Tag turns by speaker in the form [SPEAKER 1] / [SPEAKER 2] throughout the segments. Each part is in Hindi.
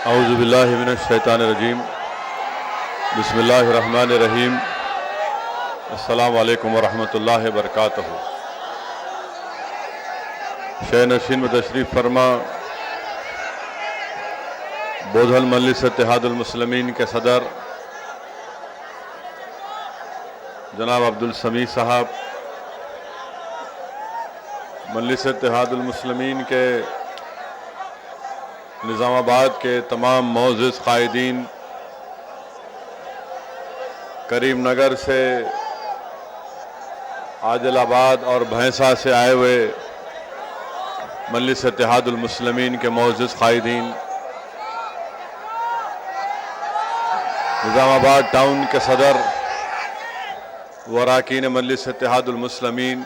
[SPEAKER 1] औज़ुबिल्लाहि मिनश्शैतानिर्रजीम बिस्मिल्लाहिर्रहमानिर्रहीम अस्सलामु अलैकुम वरहमतुल्लाहि वबरकातुहू। शह नशीन में तशरीफ़ फरमा बोधल मजलिस इत्तेहादुल मुस्लिमीन के सदर जनाब अब्दुल समी साहब, मजलिस इत्तेहादुल मुस्लिमीन के निज़ामाबाद के तमाम मोअज़्ज़िज़ क़ायदीन, करीम नगर से, आदिलाबाद और भैंसा से आए हुए मजलिस इत्तेहादुल मुस्लिमीन के मोअज़्ज़िज़ क़ायदीन, निज़ामाबाद टाउन के सदर व अरकान मजलिस इत्तेहादुल मुस्लिमीन,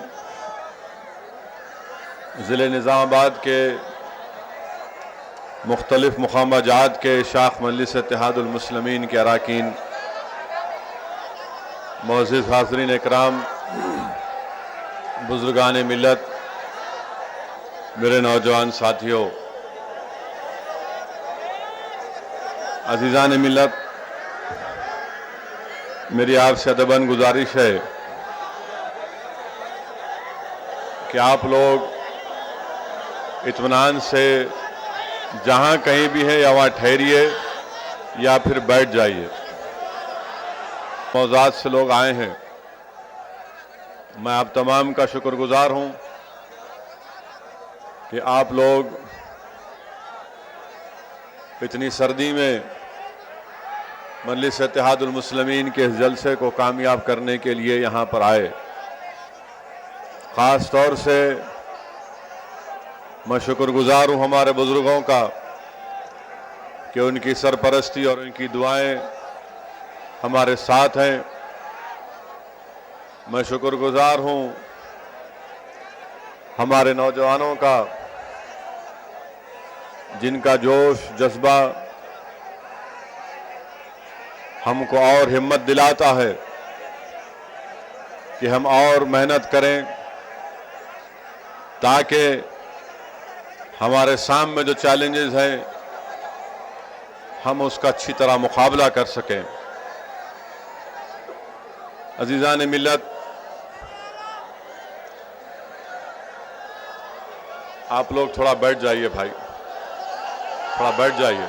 [SPEAKER 1] ज़िले निज़ामाबाद के मुख्तलिफ मुक़ामात के शाख मजलिस इत्तेहादुल मुस्लिमीन के अरकान, मुअज़्ज़िज़ हाज़रीन इकराम, बुज़ुर्गान मिल्लत, मेरे नौजवान साथियों, अज़ीज़ान मिल्लत, मेरी आपसे अदबन गुजारिश है कि आप लोग इत्मीनान से जहाँ कहीं भी है या वहाँ ठहरिए या फिर बैठ जाइए। मौज़ात से लोग आए हैं, मैं आप तमाम का शुक्रगुजार हूँ कि आप लोग इतनी सर्दी में मजलिस इत्तेहादुल मुस्लिमीन के इस जलसे को कामयाब करने के लिए यहाँ पर आए। ख़ास तौर से मैं शुक्रगुजार हूँ हमारे बुज़ुर्गों का कि उनकी सरपरस्ती और उनकी दुआएं हमारे साथ हैं। मैं शुक्रगुजार हूँ हमारे नौजवानों का, जिनका जोश जज्बा हमको और हिम्मत दिलाता है कि हम और मेहनत करें ताकि हमारे सामने जो चैलेंजेस हैं हम उसका अच्छी तरह मुकाबला कर सकें। अज़ीज़ान मिल्लत, आप लोग थोड़ा बैठ जाइए भाई, थोड़ा बैठ जाइए,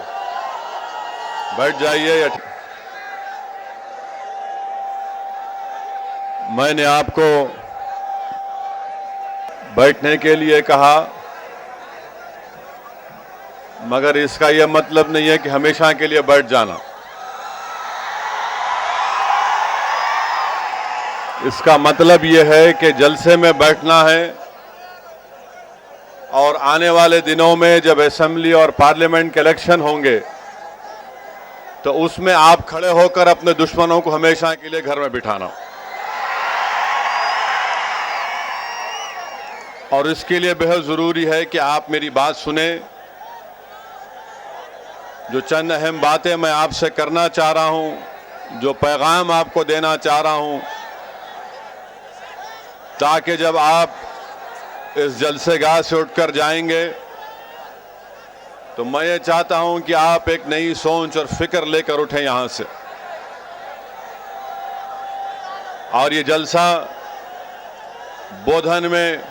[SPEAKER 1] बैठ जाइए। मैंने आपको बैठने के लिए कहा, मगर इसका यह मतलब नहीं है कि हमेशा के लिए बैठ जाना। इसका मतलब यह है कि जलसे में बैठना है और आने वाले दिनों में जब असेंबली और पार्लियामेंट के इलेक्शन होंगे तो उसमें आप खड़े होकर अपने दुश्मनों को हमेशा के लिए घर में बिठाना। और इसके लिए बेहद ज़रूरी है कि आप मेरी बात सुने। जो चंद अहम बातें मैं आपसे करना चाह रहा हूं, जो पैगाम आपको देना चाह रहा हूं, ताकि जब आप इस जलसेगाह से उठकर जाएंगे तो मैं ये चाहता हूं कि आप एक नई सोच और फिक्र लेकर उठें यहां से। और ये जलसा बोधन में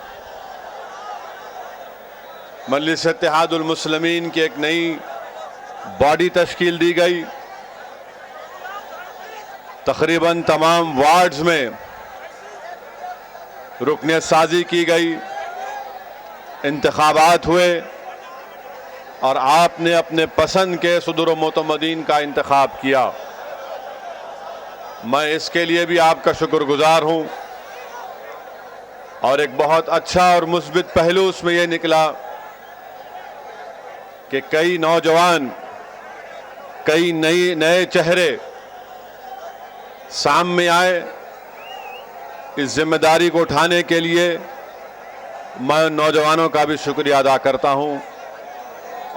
[SPEAKER 1] मजलिस इत्तेहादुल मुस्लिमीन की एक नई बॉडी तश्कील दी गई। तकरीबन तमाम वार्ड्स में रुकनियत साजी की गई, इंतखाबात हुए और आपने अपने पसंद के सदर मोतमदीन का इंतखाब किया। मैं इसके लिए भी आपका शुक्रगुजार हूँ। और एक बहुत अच्छा और मुस्बित पहलू उसमें यह निकला कि कई नौजवान, कई नए चेहरे सामने आए इस जिम्मेदारी को उठाने के लिए। मैं नौजवानों का भी शुक्रिया अदा करता हूं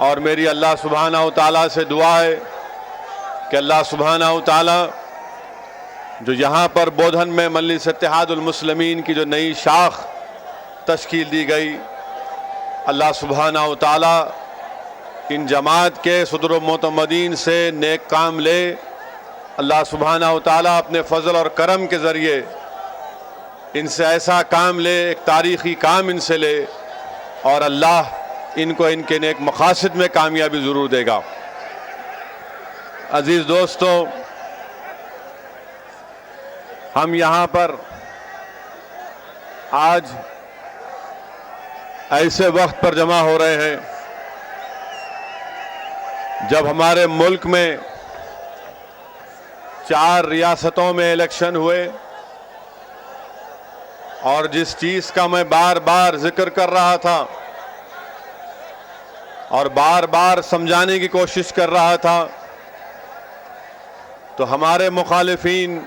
[SPEAKER 1] और मेरी अल्लाह सुब्हानहू व तआला से दुआ है कि अल्लाह सुब्हानहू व तआला जो यहाँ पर बोधन में मजलिस इत्तेहादुल मुस्लिमीन की जो नई शाख तश्कील दी गई, अल्लाह सुब्हानहू व तआला इन जमात के सदर मोतमदीन से नेक काम ले, अल्लाह सुब्हानहू व तआला अपने फजल और करम के ज़रिए इनसे ऐसा काम ले, एक तारीख़ी काम इनसे ले, और अल्लाह इनको इनके नेक मकासद में कामयाबी ज़रूर देगा। अज़ीज़ दोस्तों, हम यहाँ पर आज ऐसे वक्त पर जमा हो रहे हैं जब हमारे मुल्क में 4 रियासतों में इलेक्शन हुए, और जिस चीज़ का मैं बार बार जिक्र कर रहा था और बार बार समझाने की कोशिश कर रहा था, तो हमारे मुखालिफीन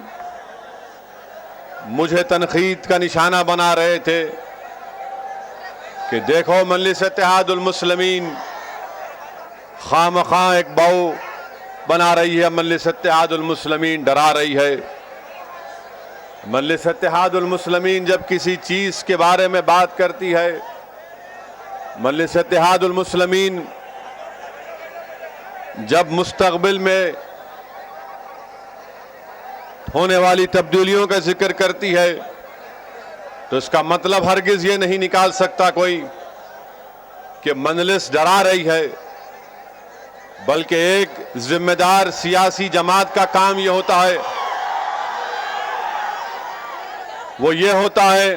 [SPEAKER 1] मुझे तनकीद का निशाना बना रहे थे कि देखो मजलिस इत्तेहादुल मुस्लिमीन खामखा एक बाऊ बना रही है, मजलिस इत्तेहादुल मुस्लिमीन डरा रही है। मजलिस इत्तेहादुल मुस्लिमीन जब किसी चीज़ के बारे में बात करती है, मजलिस इत्तेहादुल मुस्लिमीन जब मुस्तक़बिल में होने वाली तब्दीलियों का जिक्र करती है, तो इसका मतलब हरगिज़ ये नहीं निकाल सकता कोई कि मजलिस डरा रही है, बल्कि एक जिम्मेदार सियासी जमात का काम ये होता है, वो ये होता है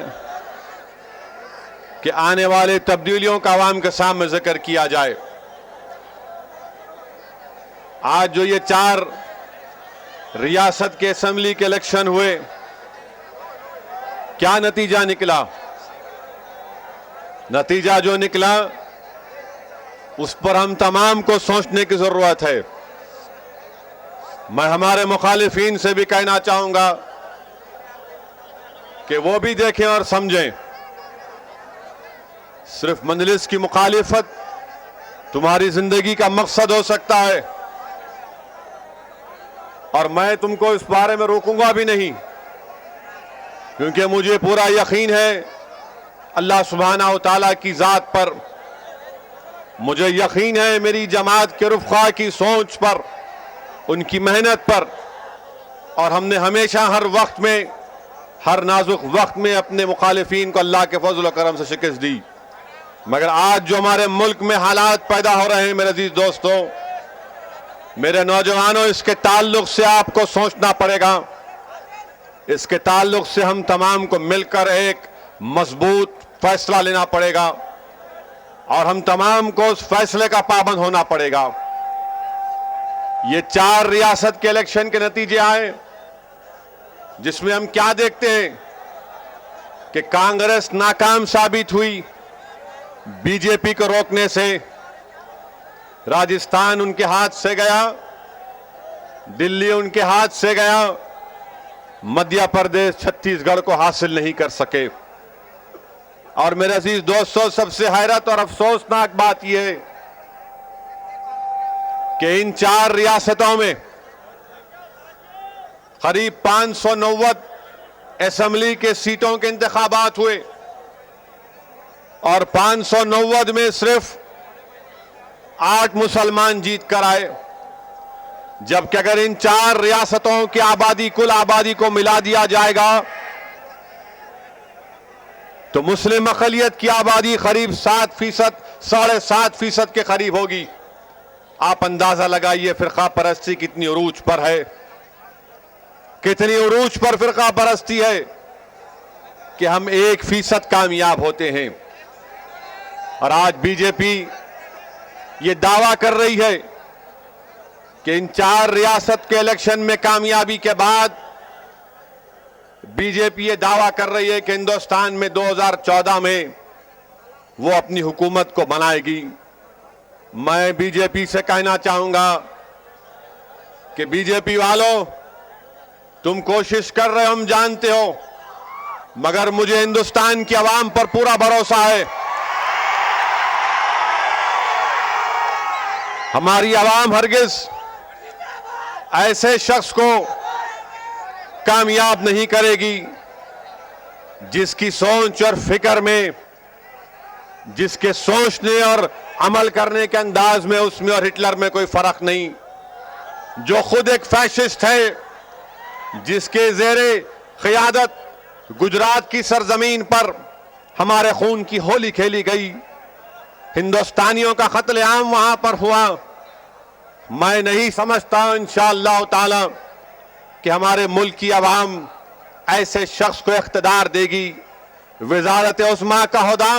[SPEAKER 1] कि आने वाले तब्दीलियों का आवाम के सामने जिक्र किया जाए। आज जो ये 4 रियासत के असेंबली के इलेक्शन हुए, क्या नतीजा निकला? नतीजा जो निकला उस पर हम तमाम को सोचने की जरूरत है। मैं हमारे मुखालिफीन से भी कहना चाहूंगा कि वो भी देखें और समझें। सिर्फ मजलिस की मुखालिफत तुम्हारी जिंदगी का मकसद हो सकता है, और मैं तुमको इस बारे में रोकूंगा भी नहीं, क्योंकि मुझे पूरा यकीन है अल्लाह सुब्हानहू व तआला की ज़ात पर, मुझे यकीन है मेरी जमात के रुफ़क़ा की सोच पर, उनकी मेहनत पर, और हमने हमेशा हर वक्त में, हर नाजुक वक्त में अपने मुखालिफीन को अल्लाह के फजल व करम से शिकस्त दी। मगर आज जो हमारे मुल्क में हालात पैदा हो रहे हैं, मेरे अजीज दोस्तों, मेरे नौजवानों, इसके ताल्लुक से आपको सोचना पड़ेगा। इसके ताल्लुक से हम तमाम को मिलकर एक मजबूत फैसला लेना पड़ेगा, और हम तमाम को उस फैसले का पाबंद होना पड़ेगा। ये 4 रियासत के इलेक्शन के नतीजे आए, जिसमें हम क्या देखते हैं कि कांग्रेस नाकाम साबित हुई बीजेपी को रोकने से। राजस्थान उनके हाथ से गया, दिल्ली उनके हाथ से गया, मध्य प्रदेश छत्तीसगढ़ को हासिल नहीं कर सके। और मेरे अजीज दोस्तों, सबसे हैरत और अफसोसनाक बात यह है कि इन 4 रियासतों में करीब 590 असेंबली के सीटों के इंतखाबात हुए, और 590 में सिर्फ 8 मुसलमान जीत कर आए, जबकि अगर इन 4 रियासतों की आबादी, कुल आबादी को मिला दिया जाएगा तो मुस्लिम अक़लियत की आबादी करीब 7%, 7.5% के करीब होगी। आप अंदाजा लगाइए फ़िरक़ा परस्ती कितनी उरूज पर है, कितनी उरूज पर फ़िरक़ा परस्ती है कि हम 1% कामयाब होते हैं। और आज बीजेपी ये दावा कर रही है कि इन 4 रियासत के इलेक्शन में कामयाबी के बाद बीजेपी ये दावा कर रही है कि हिंदुस्तान में 2014 में वो अपनी हुकूमत को बनाएगी। मैं बीजेपी से कहना चाहूंगा कि बीजेपी वालों, तुम कोशिश कर रहे हो, हम जानते हो, मगर मुझे हिंदुस्तान की आवाम पर पूरा भरोसा है। हमारी आवाम हरगिज ऐसे शख्स को कामयाब नहीं करेगी जिसकी सोच और फिक्र में, जिसके सोचने और अमल करने के अंदाज में उसमें और हिटलर में कोई फर्क नहीं। जो खुद एक फैशिस्ट है, जिसके जेरे क़ियादत गुजरात की सरजमीन पर हमारे खून की होली खेली गई, हिंदुस्तानियों का कत्लेआम वहां पर हुआ। मैं नहीं समझता इंशाअल्लाह ताला कि हमारे मुल्क की आवाम ऐसे शख्स को इख्तिदार देगी। वज़ारत उस्मा का ओहदा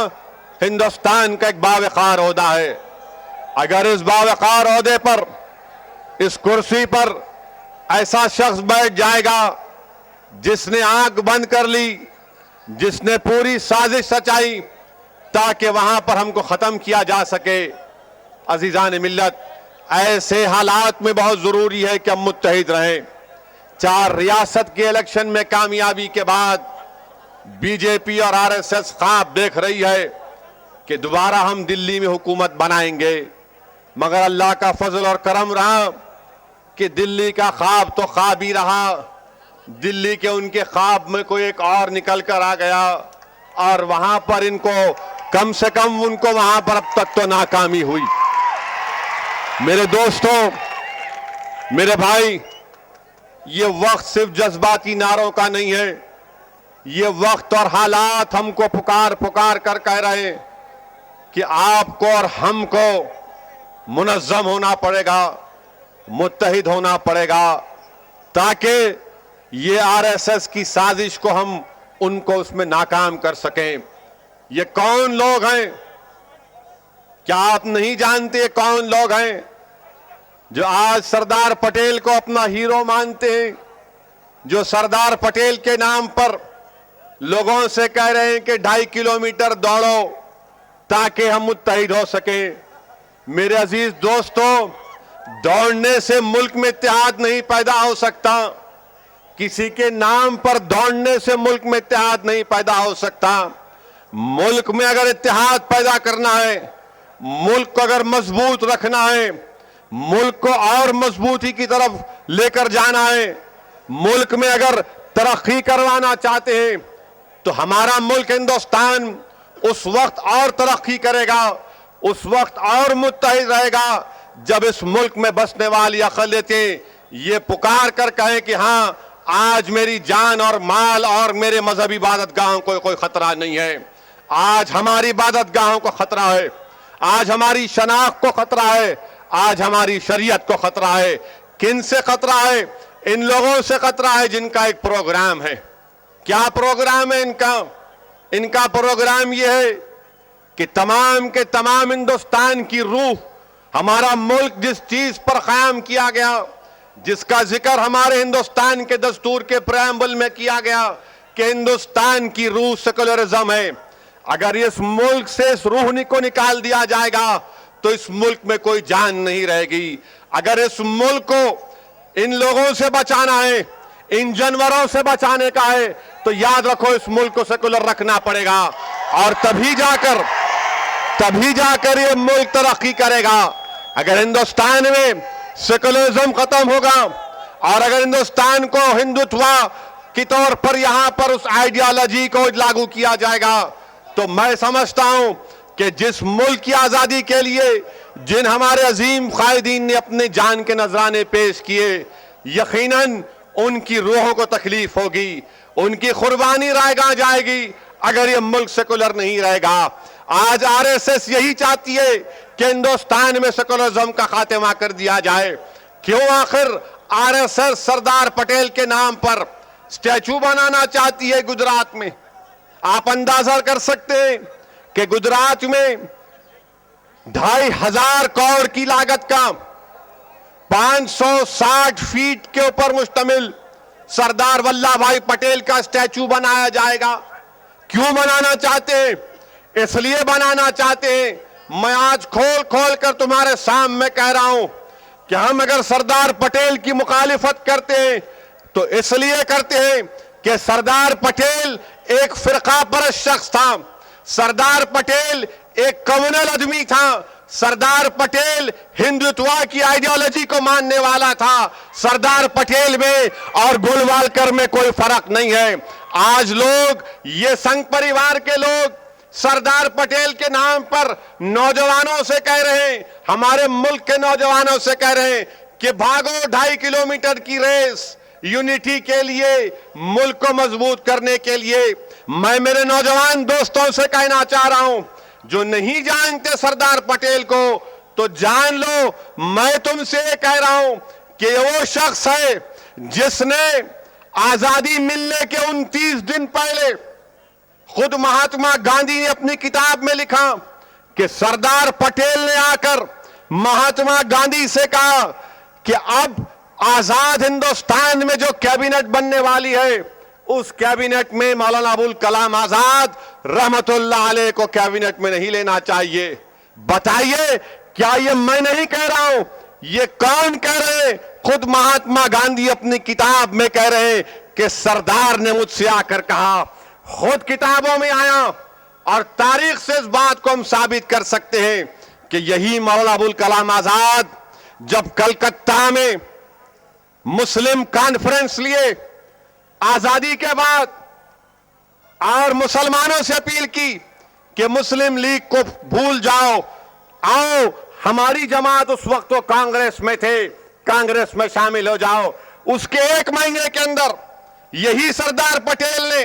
[SPEAKER 1] हिंदुस्तान का एक बावकार ओहदा है। अगर इस बावकार ओहदे पर, इस कुर्सी पर ऐसा शख्स बैठ जाएगा जिसने आंख बंद कर ली, जिसने पूरी साजिश सचाई ताकि वहां पर हमको खत्म किया जा सके, अजीजान मिल्लत, ऐसे हालात में बहुत जरूरी है कि हम मुत्तहिद रहें। 4 रियासत के इलेक्शन में कामयाबी के बाद बीजेपी और आरएसएस ख्वाब देख रही है कि दोबारा हम दिल्ली में हुकूमत बनाएंगे, मगर अल्लाह का फजल और करम रहा कि दिल्ली का ख्वाब तो ख्वाब ही रहा। दिल्ली के उनके ख्वाब में कोई एक और निकल कर आ गया और वहां पर इनको कम से कम उनको वहां पर अब तक तो नाकामी हुई। मेरे दोस्तों, मेरे भाई, ये वक्त सिर्फ जज्बाती नारों का नहीं है। ये वक्त और हालात हमको पुकार पुकार कर कह रहे हैं कि आपको और हमको मुनज़्ज़म होना पड़ेगा, मुत्तहिद होना पड़ेगा, ताकि ये आरएसएस की साजिश को हम उनको उसमें नाकाम कर सकें। ये कौन लोग हैं? क्या आप नहीं जानते कौन लोग हैं जो आज सरदार पटेल को अपना हीरो मानते हैं, जो सरदार पटेल के नाम पर लोगों से कह रहे हैं कि 2.5 किलोमीटर दौड़ो ताकि हम मुत्तहिद हो सके? मेरे अजीज दोस्तों, दौड़ने से मुल्क में इत्तेहाद नहीं पैदा हो सकता। किसी के नाम पर दौड़ने से मुल्क में इत्तेहाद नहीं पैदा हो सकता। मुल्क में अगर इत्तेहाद पैदा करना है, मुल्क को अगर मजबूत रखना है, मुल्क को और मजबूती की तरफ लेकर जाना है, मुल्क में अगर तरक्की करवाना चाहते हैं, तो हमारा मुल्क हिंदुस्तान उस वक्त और तरक्की करेगा, उस वक्त और मुत्तहिद रहेगा जब इस मुल्क में बसने वाली अक़लियतें ये पुकार कर कहें कि हाँ, आज मेरी जान और माल और मेरे मजहबी इबादतगाहों को कोई खतरा नहीं है। आज हमारी इबादतगाहों को खतरा है, आज हमारी शनाख्त को खतरा है, आज हमारी शरीयत को खतरा है। किन से खतरा है? इन लोगों से खतरा है जिनका एक प्रोग्राम है। क्या प्रोग्राम है इनका? इनका प्रोग्राम यह है कि तमाम के तमाम हिंदुस्तान की रूह, हमारा मुल्क जिस चीज पर कायम किया गया, जिसका जिक्र हमारे हिंदुस्तान के दस्तूर के प्रेम्बल में किया गया कि हिंदुस्तान की रूह सेकुलरिज्म है, अगर इस मुल्क से इस रूह को निकाल दिया जाएगा तो इस मुल्क में कोई जान नहीं रहेगी। अगर इस मुल्क को इन लोगों से बचाना है, इन जानवरों से बचाने का है, तो याद रखो इस मुल्क को सेकुलर रखना पड़ेगा और तभी जाकर ये मुल्क तरक्की करेगा। अगर हिंदुस्तान में सेकुलरिज्म खत्म होगा और अगर हिंदुस्तान को हिंदुत्व के तौर पर यहां पर उस आइडियोलॉजी को लागू किया जाएगा, तो मैं समझता हूं कि जिस मुल्क की आजादी के लिए जिन हमारे अजीम कायदीन ने अपने जान के नजराने पेश किए, यकीनन उनकी रूहों को तकलीफ होगी, उनकी कुर्बानी रायगा जाएगी अगर ये मुल्क सेकुलर नहीं रहेगा। आज आरएसएस यही चाहती है कि हिंदुस्तान में सेकुलरिज्म का खात्मा कर दिया जाए। क्यों आखिर आरएसएस सरदार पटेल के नाम पर स्टैचू बनाना चाहती है गुजरात में? आप अंदाजा कर सकते हैं कि गुजरात में 2500 करोड़ की लागत का 560 फीट के ऊपर मुश्तमिल सरदार वल्लभ भाई पटेल का स्टैचू बनाया जाएगा। क्यों बनाना चाहते हैं? इसलिए बनाना चाहते हैं, मैं आज खोल खोल कर तुम्हारे सामने कह रहा हूं कि हम अगर सरदार पटेल की मुखालिफत करते हैं तो इसलिए करते हैं कि सरदार पटेल एक फिरका परस्त शख्स था, सरदार पटेल एक कम्युनल आदमी था, सरदार पटेल हिंदुत्व की आइडियोलॉजी को मानने वाला था। सरदार पटेल में और गोलवालकर में कोई फर्क नहीं है। आज लोग, ये संघ परिवार के लोग सरदार पटेल के नाम पर नौजवानों से कह रहे हैं, हमारे मुल्क के नौजवानों से कह रहे हैं कि भागो 2.5 किलोमीटर की रेस यूनिटी के लिए, मुल्क को मजबूत करने के लिए। मैं मेरे नौजवान दोस्तों से कहना चाह रहा हूं, जो नहीं जानते सरदार पटेल को तो जान लो। मैं तुमसे कह रहा हूं कि वो शख्स है जिसने आजादी मिलने के 29 दिन पहले खुद महात्मा गांधी ने अपनी किताब में लिखा कि सरदार पटेल ने आकर महात्मा गांधी से कहा कि अब आजाद हिंदुस्तान में जो कैबिनेट बनने वाली है, उस कैबिनेट में मौलाना अबुल कलाम आजाद रहमतुल्लाह अलैह को कैबिनेट में नहीं लेना चाहिए। बताइए, क्या ये मैं नहीं कह रहा हूं, ये कौन कह रहे हैं? खुद महात्मा गांधी अपनी किताब में कह रहे हैं कि सरदार ने मुझसे आकर कहा। खुद किताबों में आया और तारीख से इस बात को हम साबित कर सकते हैं कि यही मौलाना अबुल कलाम आजाद जब कलकत्ता में मुस्लिम कॉन्फ्रेंस लिए आजादी के बाद और मुसलमानों से अपील की कि मुस्लिम लीग को भूल जाओ, आओ हमारी जमात, उस वक्त तो कांग्रेस में थे, कांग्रेस में शामिल हो जाओ। उसके 1 महीने के अंदर यही सरदार पटेल ने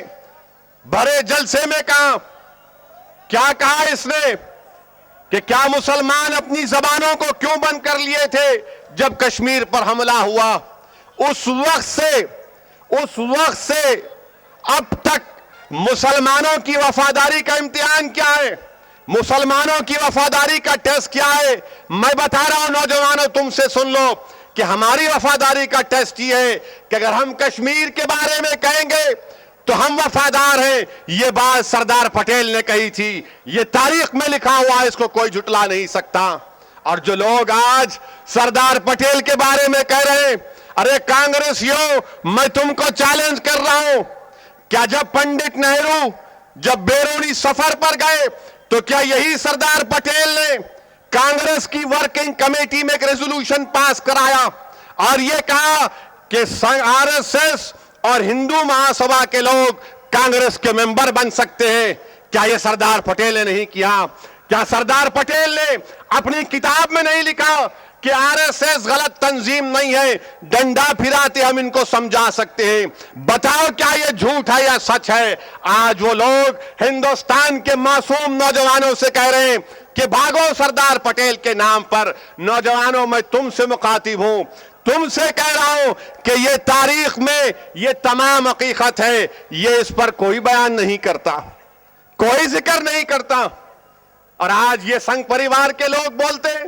[SPEAKER 1] बड़े जलसे में कहा, क्या कहा इसने कि क्या मुसलमान अपनी जबानों को क्यों बंद कर लिए थे जब कश्मीर पर हमला हुआ। उस वक्त से अब तक मुसलमानों की वफादारी का इम्तिहान क्या है, मुसलमानों की वफादारी का टेस्ट क्या है? मैं बता रहा हूं नौजवानों, तुमसे सुन लो कि हमारी वफादारी का टेस्ट ये है कि अगर हम कश्मीर के बारे में कहेंगे तो हम वफादार हैं। ये बात सरदार पटेल ने कही थी, ये तारीख में लिखा हुआ है, इसको कोई झुटला नहीं सकता। और जो लोग आज सरदार पटेल के बारे में कह रहे हैं, अरे कांग्रेसियों, मैं तुमको चैलेंज कर रहा हूं, क्या जब पंडित नेहरू जब बैरूनी सफर पर गए तो क्या यही सरदार पटेल ने कांग्रेस की वर्किंग कमेटी में एक रेजोल्यूशन पास कराया और यह कहा कि आरएसएस और हिंदू महासभा के लोग कांग्रेस के मेंबर बन सकते हैं? क्या यह सरदार पटेल ने नहीं किया? क्या सरदार पटेल ने अपनी किताब में नहीं लिखा कि आरएसएस गलत तंजीम नहीं है, डंडा फिराते हम इनको समझा सकते हैं? बताओ, क्या ये झूठ है या सच है? आज वो लोग हिंदुस्तान के मासूम नौजवानों से कह रहे हैं कि भागो सरदार पटेल के नाम पर। नौजवानों, मैं तुमसे मुखातिब हूं, तुमसे कह रहा हूं कि ये तारीख में ये तमाम हकीकत है, ये इस पर कोई बयान नहीं करता, कोई जिक्र नहीं करता। और आज ये संघ परिवार के लोग बोलते हैं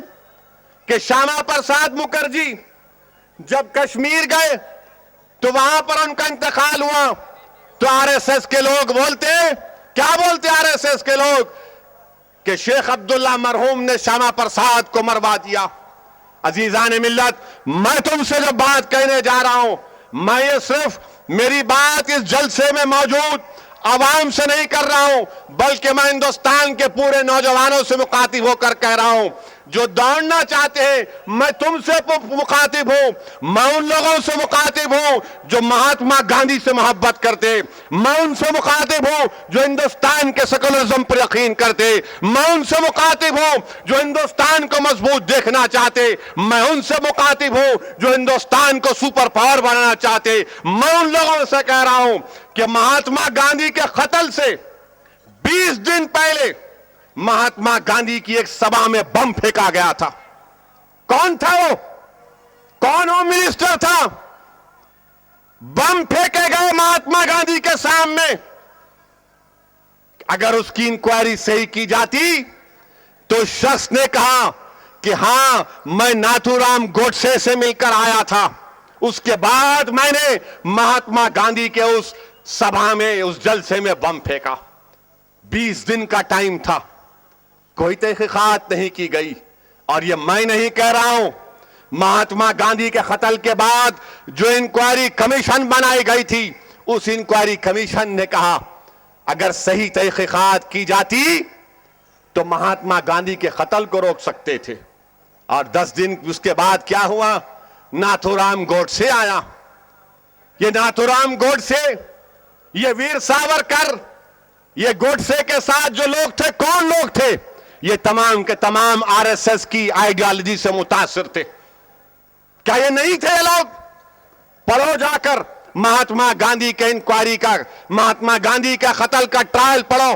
[SPEAKER 1] कि श्यामा प्रसाद मुखर्जी जब कश्मीर गए तो वहां पर उनका इंतकाल हुआ, तो आरएसएस के लोग बोलते हैं, क्या बोलते आरएसएस के लोग, कि शेख अब्दुल्ला मरहूम ने श्यामा प्रसाद को मरवा दिया। अजीजान मिल्लत, मैं तुमसे जब बात कहने जा रहा हूं, मैं ये सिर्फ मेरी बात इस जलसे में मौजूद आवाम से नहीं कर रहा हूं, बल्कि मैं हिंदुस्तान के पूरे नौजवानों से मुखातिब होकर कह रहा हूं जो दौड़ना चाहते हैं। मैं तुमसे मुखातिब हूं, मैं उन लोगों से मुखातिब हूं जो महात्मा गांधी से मोहब्बत करते, मैं उनसे मुखातिब हूं जो हिंदुस्तान के सेकुलरिज्म पर यकीन करते, मैं उनसे मुखातिब हूं जो हिंदुस्तान को मजबूत देखना चाहते, मैं उनसे मुखातिब हूं जो हिंदुस्तान को सुपर पावर बनाना चाहते। मैं उन लोगों से कह रहा हूं कि महात्मा गांधी के कत्ल से 20 दिन पहले महात्मा गांधी की एक सभा में बम फेंका गया था। कौन था वो? कौन होम मिनिस्टर था? बम फेंके गए महात्मा गांधी के सामने। अगर उसकी इंक्वायरी सही की जाती तो शख्स ने कहा कि हां, मैं नाथूराम गोडसे से मिलकर आया था, उसके बाद मैंने महात्मा गांधी के उस सभा में, उस जलसे में बम फेंका। 20 दिन का टाइम था, कोई तहकीकात नहीं की गई। और ये मैं नहीं कह रहा हूं, महात्मा गांधी के कत्ल के बाद जो इंक्वायरी कमीशन बनाई गई थी, उस इंक्वायरी कमीशन ने कहा अगर सही तहकीकात की जाती तो महात्मा गांधी के कत्ल को रोक सकते थे। और 10 दिन उसके बाद क्या हुआ? नाथूराम गोडसे आया। ये नाथूराम गोडसे, ये वीर सावरकर,
[SPEAKER 2] ये गोडसे के साथ जो लोग थे, कौन लोग थे? ये तमाम के तमाम आरएसएस की आइडियोलॉजी से मुतासिर थे। क्या ये नहीं थे ये लोग? पढ़ो जाकर महात्मा गांधी के इंक्वायरी का, महात्मा गांधी का कत्ल का ट्रायल पढ़ो।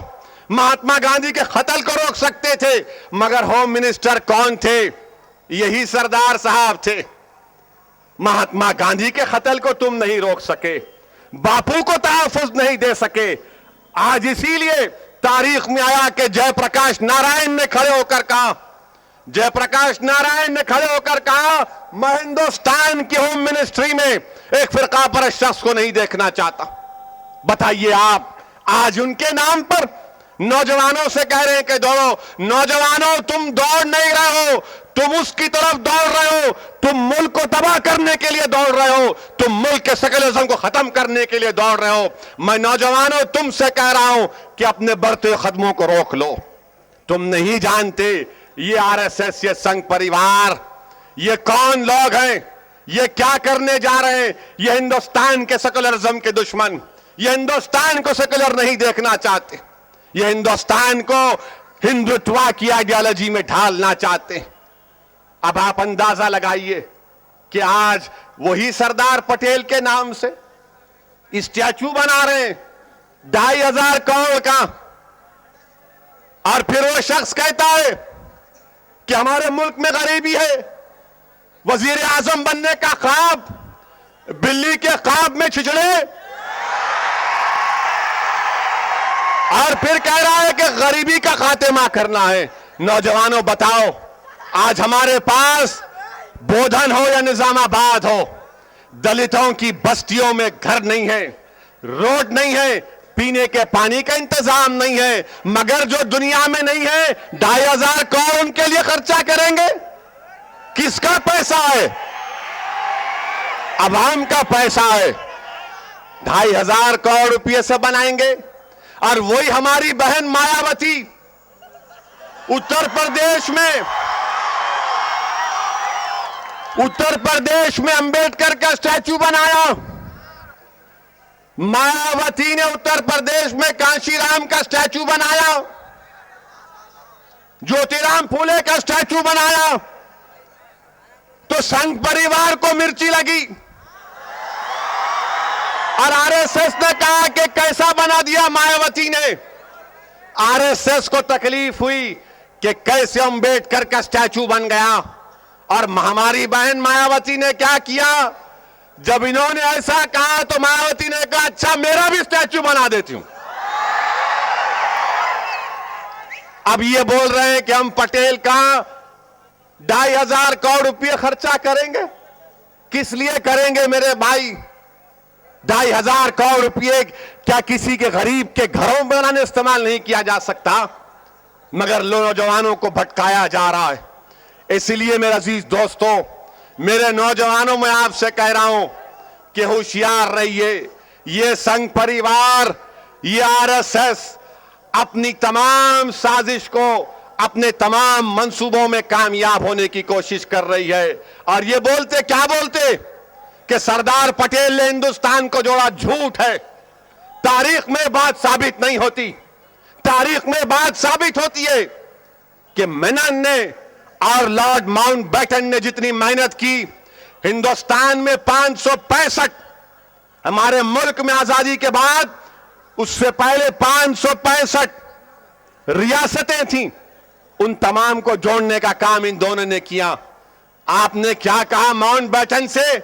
[SPEAKER 2] महात्मा गांधी के कत्ल को रोक सकते थे, मगर होम मिनिस्टर कौन थे? यही सरदार साहब थे। महात्मा गांधी के कत्ल को तुम नहीं रोक सके, बापू को तहफ्फुज नहीं दे सके। आज इसीलिए तारीख में आया कि जयप्रकाश नारायण ने खड़े होकर कहा, जयप्रकाश नारायण ने खड़े होकर कहा, मैं हिंदुस्तान की होम मिनिस्ट्री में एक फिरका परस्त शख्स को नहीं देखना चाहता। बताइए आप, आज उनके नाम पर नौजवानों से कह रहे हैं कि दौड़ो। नौजवानों, तुम दौड़ नहीं रहे हो, तुम उसकी तरफ दौड़ रहे हो। तुम मुल्क को तबाह करने के लिए दौड़ रहे हो, तुम मुल्क के सेकुलरिज्म को खत्म करने के लिए दौड़ रहे हो। मैं नौजवानों तुमसे कह रहा हूं कि अपने बढ़ते कदमों को रोक लो। तुम नहीं जानते ये आरएसएस, ये संघ परिवार, ये कौन लोग हैं, ये क्या करने जा रहे हैं। ये हिंदुस्तान के सेकुलरिज्म के दुश्मन, ये हिंदुस्तान को सेकुलर नहीं देखना चाहते, ये हिंदुस्तान को हिंदुत्व की आइडियोलॉजी में ढालना चाहते हैं। अब आप अंदाजा लगाइए कि आज वही सरदार पटेल के नाम से स्टैचू बना रहे हैं 2,500 करोड़ का, और फिर वो शख्स कहता है कि हमारे मुल्क में गरीबी है। वजीर आजम बनने का ख्वाब बिल्ली के ख्वाब में छिछड़े, और फिर कह रहा है कि गरीबी का खात्मा करना है। नौजवानों बताओ, आज हमारे पास बोधन हो या निजामाबाद हो, दलितों की बस्तियों में घर नहीं है, रोड नहीं है, पीने के पानी का इंतजाम नहीं है। मगर जो दुनिया में नहीं है, 2,500 करोड़ उनके लिए खर्चा करेंगे। किसका पैसा है? अवाम का पैसा है। 2,500 करोड़ रुपये से बनाएंगे। और वही हमारी बहन मायावती उत्तर प्रदेश में अंबेडकर का स्टैचू बनाया। मायावती ने उत्तर प्रदेश में कांशीराम का स्टैचू बनाया, ज्योतिराम फूले का स्टैचू बनाया। तो संघ परिवार को मिर्ची लगी और आरएसएस ने कहा कि कैसा बना दिया मायावती ने। आरएसएस को तकलीफ हुई कि कैसे अंबेडकर का स्टैचू बन गया। और हमारी बहन मायावती ने क्या किया? जब इन्होंने ऐसा कहा तो मायावती ने कहा, अच्छा मेरा भी स्टैचू बना देती हूं। अब ये बोल रहे हैं कि हम पटेल का 2,500 करोड़ रुपये खर्चा करेंगे। किस लिए करेंगे मेरे भाई? 2,500 करोड़ रुपये क्या किसी के गरीब के घरों में बनाने इस्तेमाल नहीं किया जा सकता? मगर नौजवानों को भटकाया जा रहा है। इसलिए मेरे अजीज दोस्तों, मेरे नौजवानों, मैं आपसे कह रहा हूं कि होशियार रहिए। ये संघ परिवार, ये आरएसएस अपनी तमाम साजिश को, अपने तमाम मंसूबों में कामयाब होने की कोशिश कर रही है। और ये बोलते क्या बोलते कि सरदार पटेल ने हिंदुस्तान को जोड़ा, झूठ है। तारीख में बात साबित नहीं होती। तारीख में बात साबित होती है कि मेनन ने और लॉर्ड माउंटबेटन ने जितनी मेहनत की, हिंदुस्तान में 565, हमारे मुल्क में आजादी के बाद उससे पहले 565 रियासतें थीं, उन तमाम को जोड़ने का काम इन दोनों ने किया। आपने क्या कहा माउंटबेटन से?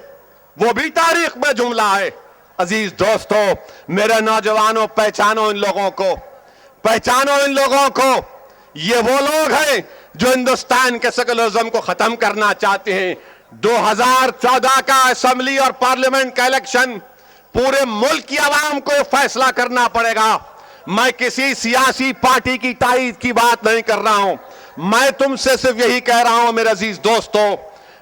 [SPEAKER 2] वो भी तारीख में जुमला है। अजीज दोस्तों, मेरे नौजवानों, पहचानो इन लोगों को, पहचानो इन लोगों को। ये वो लोग हैं जो हिंदुस्तान के सेकुलरिज्म को खत्म करना चाहते हैं। 2014 का असेंबली और पार्लियामेंट का इलेक्शन पूरे मुल्क की आवाम को फैसला करना पड़ेगा। मैं किसी सियासी पार्टी की ताईद की बात नहीं कर रहा हूं। मैं तुमसे सिर्फ यही कह रहा हूं मेरे अजीज दोस्तों,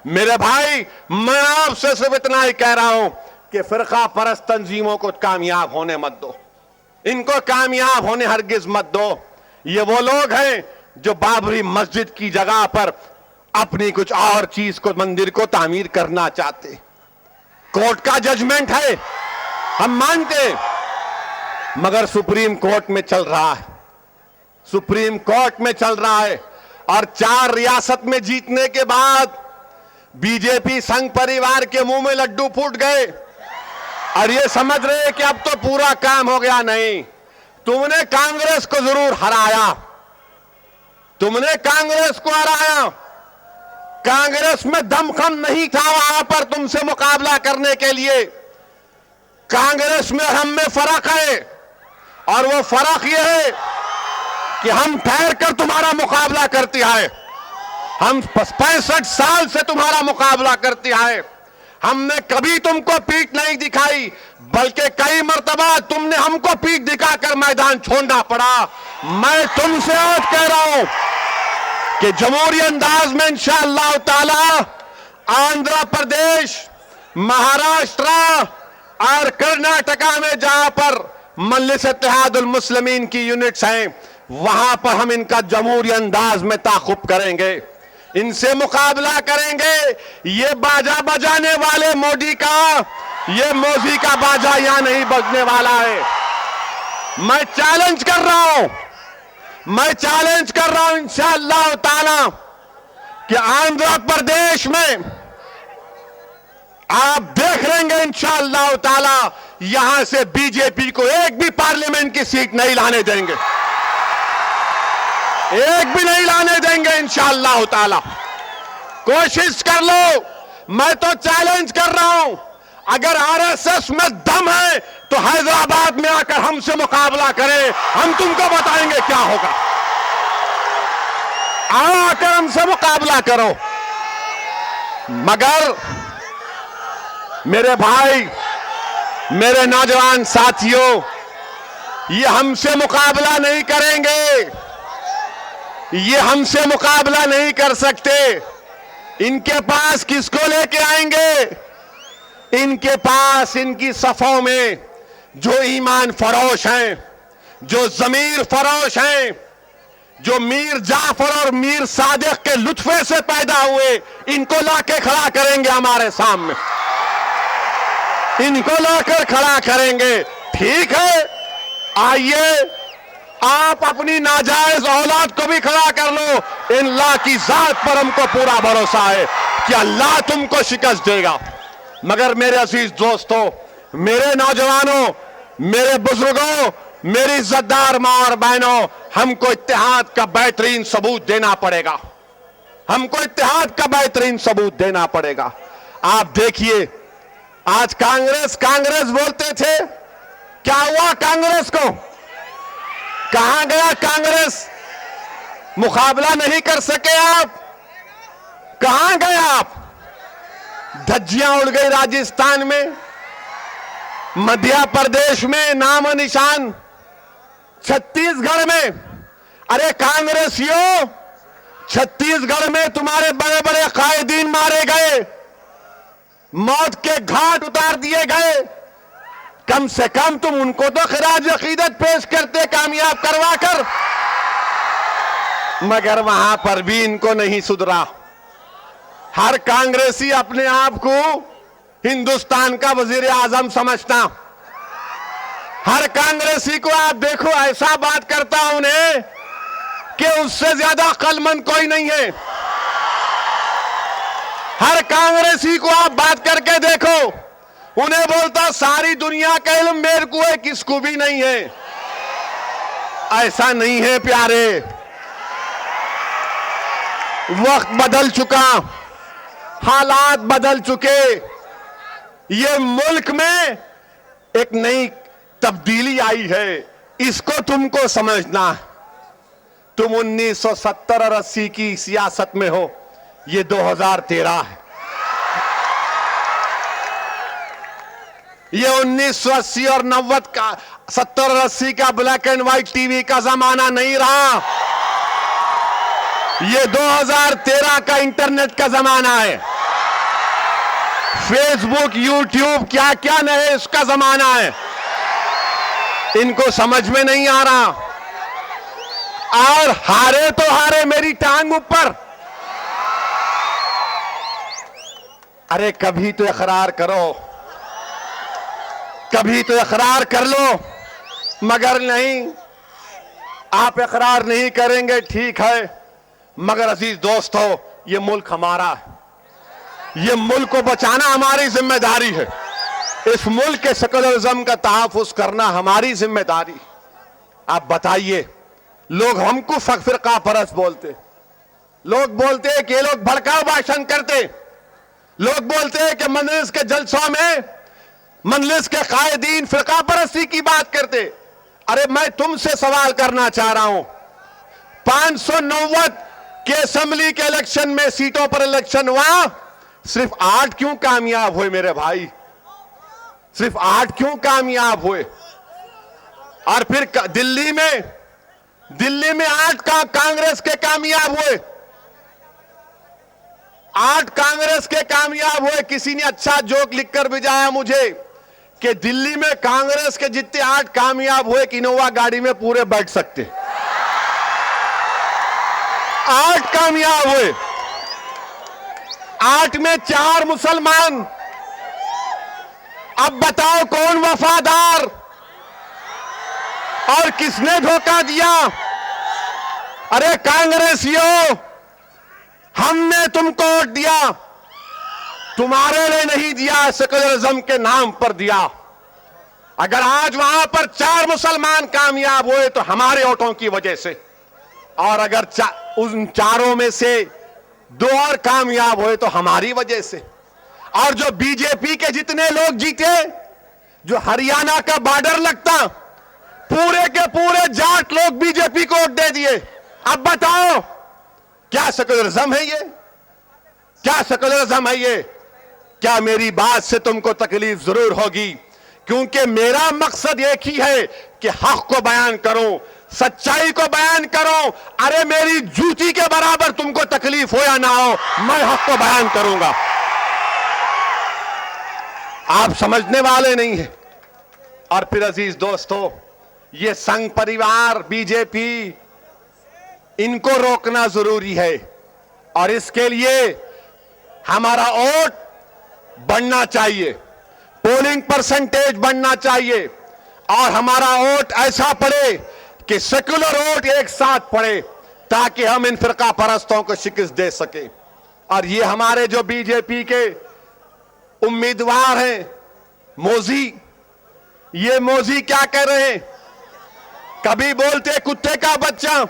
[SPEAKER 2] मेरे भाई, मैं आपसे सिर्फ इतना ही कह रहा हूं कि फिरका परस्त तंजीमों को कामयाब होने मत दो, इनको कामयाब होने हरगिज मत दो। ये वो लोग हैं जो बाबरी मस्जिद की जगह पर अपनी कुछ और चीज को, मंदिर को तामीर करना चाहते। कोर्ट का जजमेंट है, हम मानते, मगर सुप्रीम कोर्ट में चल रहा है, सुप्रीम कोर्ट में चल रहा है। और 4 रियासत में जीतने के बाद बीजेपी संघ परिवार के मुंह में लड्डू फूट गए और ये समझ रहे कि अब तो पूरा काम हो गया। नहीं, तुमने कांग्रेस को जरूर हराया, तुमने कांग्रेस को हराया। कांग्रेस में दमखम नहीं था वहां पर तुमसे मुकाबला करने के लिए। कांग्रेस में और हम में फर्क है, और वो फर्क ये है कि हम ठहर कर तुम्हारा मुकाबला करती है। हम 65 साल से तुम्हारा मुकाबला करती है। हमने कभी तुमको पीठ नहीं दिखाई, बल्कि कई मर्तबा तुमने हमको पीठ दिखाकर मैदान छोड़ना पड़ा। मैं तुमसे आज कह रहा हूं कि जमहूरी अंदाज में इंशाअल्लाह ताला आंध्र प्रदेश, महाराष्ट्र और कर्नाटका में जहां पर मजलिस इत्तेहादुल मुस्लिमीन की यूनिट्स हैं, वहां पर हम इनका जमहूरी अंदाज में ताक़ुब करेंगे, इनसे मुकाबला करेंगे। ये बाजा बजाने वाले मोदी का बाजा यहां नहीं बजने वाला है। मैं चैलेंज कर रहा हूं, मैं चैलेंज कर रहा हूं इंशाअल्लाह ताला कि आंध्र प्रदेश में आप देख लेंगे इंशाअल्लाह ताला, यहां से बीजेपी को एक भी पार्लियामेंट की सीट नहीं लाने देंगे, एक भी नहीं लाने देंगे इंशाअल्लाह ताला। कोशिश कर लो, मैं तो चैलेंज कर रहा हूं, अगर आरएसएस में दम है तो हैदराबाद में आकर हमसे मुकाबला करें, हम तुमको बताएंगे क्या होगा। आओ आकर हमसे मुकाबला करो। मगर मेरे भाई, मेरे नौजवान साथियों, ये हमसे मुकाबला नहीं करेंगे, ये हमसे मुकाबला नहीं कर सकते। इनके पास किसको लेके आएंगे? इनके पास इनकी सफों में जो ईमान फरोश हैं, जो जमीर फरोश हैं, जो मीर जाफर और मीर सादिक के लुत्फे से पैदा हुए, इनको लाके खड़ा करेंगे हमारे सामने, इनको लाकर खड़ा करेंगे। ठीक है, आइए आप अपनी नाजायज औलाद को भी खड़ा कर लो। इन अल्लाह की जात पर हमको पूरा भरोसा है कि अल्लाह तुमको शिकस्त देगा। मगर मेरे अजीज दोस्तों, मेरे नौजवानों, मेरे बुजुर्गों, मेरी इज्जतदार मां और बहनों, हमको इत्तेहाद का बेहतरीन सबूत देना पड़ेगा, हमको इत्तेहाद का बेहतरीन सबूत देना पड़ेगा। आप देखिए, आज कांग्रेस बोलते थे, क्या हुआ कांग्रेस को? कहां गया कांग्रेस? मुकाबला नहीं कर सके आप, कहां गए आप? धज्जियां उड़ गई राजस्थान में, मध्य प्रदेश में नाम निशान, छत्तीसगढ़ में। अरे कांग्रेसियों, छत्तीसगढ़ में तुम्हारे बड़े बड़े कायदीन मारे गए, मौत के घाट उतार दिए गए। कम से कम तुम उनको तो खिराज अकीदत पेश करते कामयाब करवा कर, मगर वहां पर भी इनको नहीं सुधरा। हर कांग्रेसी अपने आप को हिंदुस्तान का वजीर आजम समझता। हर कांग्रेसी को आप देखो ऐसा बात करता उन्हें कि उससे ज्यादा अक्लमंद कोई नहीं है। हर कांग्रेसी को आप बात करके देखो, उन्हें बोलता सारी दुनिया का इल्म मेरे को है, किसको भी नहीं है। ऐसा नहीं है प्यारे, वक्त बदल चुका, हालात बदल चुके। ये मुल्क में एक नई तब्दीली आई है, इसको तुमको समझना है। तुम 1970 और 80 की सियासत में हो, ये 2013 है। ये 1980 और 90 का, 70 और 80 का ब्लैक एंड व्हाइट टीवी का जमाना नहीं रहा। ये 2013 का इंटरनेट का जमाना है। फेसबुक, यूट्यूब, क्या क्या नहीं, इसका जमाना है। इनको समझ में नहीं आ रहा। और हारे तो हारे मेरी टांग ऊपर। अरे कभी तो इकरार करो, कभी तो इकरार कर लो मगर नहीं, आप इकरार नहीं करेंगे, ठीक है, मगर अजीज दोस्तों, ये मुल्क हमारा है, ये मुल्क को बचाना हमारी जिम्मेदारी है, इस मुल्क के सेकुलरिज्म का तहफ्फुज करना हमारी जिम्मेदारी। आप बताइए, लोग हमको फिरका परस्त बोलते, लोग बोलते हैं कि ये लोग भड़काऊ भाषण करते, लोग बोलते हैं कि मजलिस के जलसों में मजलिस के कायदीन फिरका परस्ती की बात करते। अरे मैं तुमसे सवाल करना चाह रहा हूं, 590 के असेंबली के इलेक्शन में सीटों पर इलेक्शन हुआ, सिर्फ 8 क्यों कामयाब हुए मेरे भाई? सिर्फ 8 क्यों कामयाब हुए? और फिर दिल्ली में 8 का कांग्रेस के कामयाब हुए, 8 कांग्रेस के कामयाब हुए। किसी ने अच्छा जोक लिखकर भेजाया मुझे कि दिल्ली में कांग्रेस के जितने 8 कामयाब हुए कि इनोवा गाड़ी में पूरे बैठ सकते। 8 कामयाब हुए, 8 में 4 मुसलमान। अब बताओ कौन वफादार और किसने धोखा दिया? अरे कांग्रेसियों, हमने तुमको वोट दिया, तुम्हारे लिए नहीं दिया, सेकुलरिज्म के नाम पर दिया। अगर आज वहां पर 4 मुसलमान कामयाब हुए तो हमारे वोटों की वजह से, और अगर उन 4 में से 2 और कामयाब हुए तो हमारी वजह से। और जो बीजेपी के जितने लोग जीते, जो हरियाणा का बॉर्डर लगता, पूरे के पूरे जाट लोग बीजेपी को वोट दे दिए। अब बताओ, क्या सेकुलरिज्म है ये? क्या सेकुलरिज्म है ये? क्या मेरी बात से तुमको तकलीफ जरूर होगी, क्योंकि मेरा मकसद एक ही है कि हक को बयान करूं, सच्चाई को बयान करूं। अरे मेरी जूती के बराबर तुमको तकलीफ हो या ना हो, मैं हक को बयान करूंगा। आप समझने वाले नहीं हैं। और फिर अजीज दोस्तों, ये संघ परिवार बीजेपी, इनको रोकना जरूरी है, और इसके लिए हमारा वोट बढ़ना चाहिए, पोलिंग परसेंटेज बढ़ना चाहिए, और हमारा वोट ऐसा पड़े कि सेक्युलर वोट एक साथ पड़े, ताकि हम इन फिरका परस्तों को शिकस्त दे सके। और ये हमारे जो बीजेपी के उम्मीदवार हैं, मोदी, ये मोदी क्या कह रहे हैं? कभी बोलते कुत्ते का बच्चा,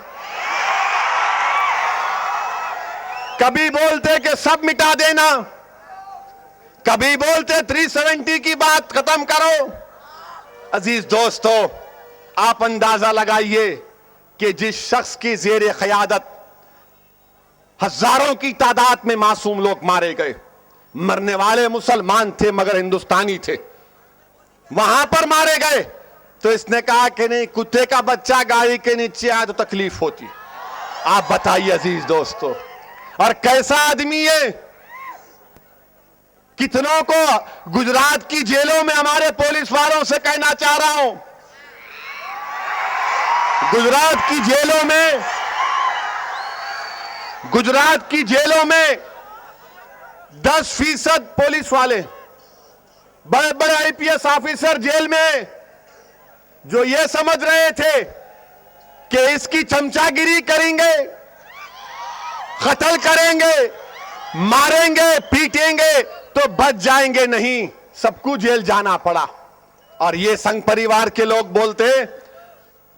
[SPEAKER 2] कभी बोलते कि सब मिटा देना, कभी बोलते 370 की बात खत्म करो। अजीज दोस्तों, आप अंदाजा लगाइए कि जिस शख्स की जेर क़यादत हजारों की तादाद में मासूम लोग मारे गए, मरने वाले मुसलमान थे मगर हिंदुस्तानी थे, वहां पर मारे गए, तो इसने कहा कि नहीं, कुत्ते का बच्चा गाड़ी के नीचे आए तो तकलीफ होती। आप बताइए अजीज दोस्तों, और कैसा आदमी है? कितनों को गुजरात की जेलों में हमारे पुलिस वालों से कहना चाह रहा हूं, गुजरात की जेलों में 10% पुलिस वाले, बड़े बड़े आईपीएस ऑफिसर जेल में, जो ये समझ रहे थे कि इसकी चमचागिरी करेंगे, कत्ल करेंगे, मारेंगे, पीटेंगे तो बच जाएंगे, नहीं, सबको जेल जाना पड़ा। और ये संघ परिवार के लोग बोलते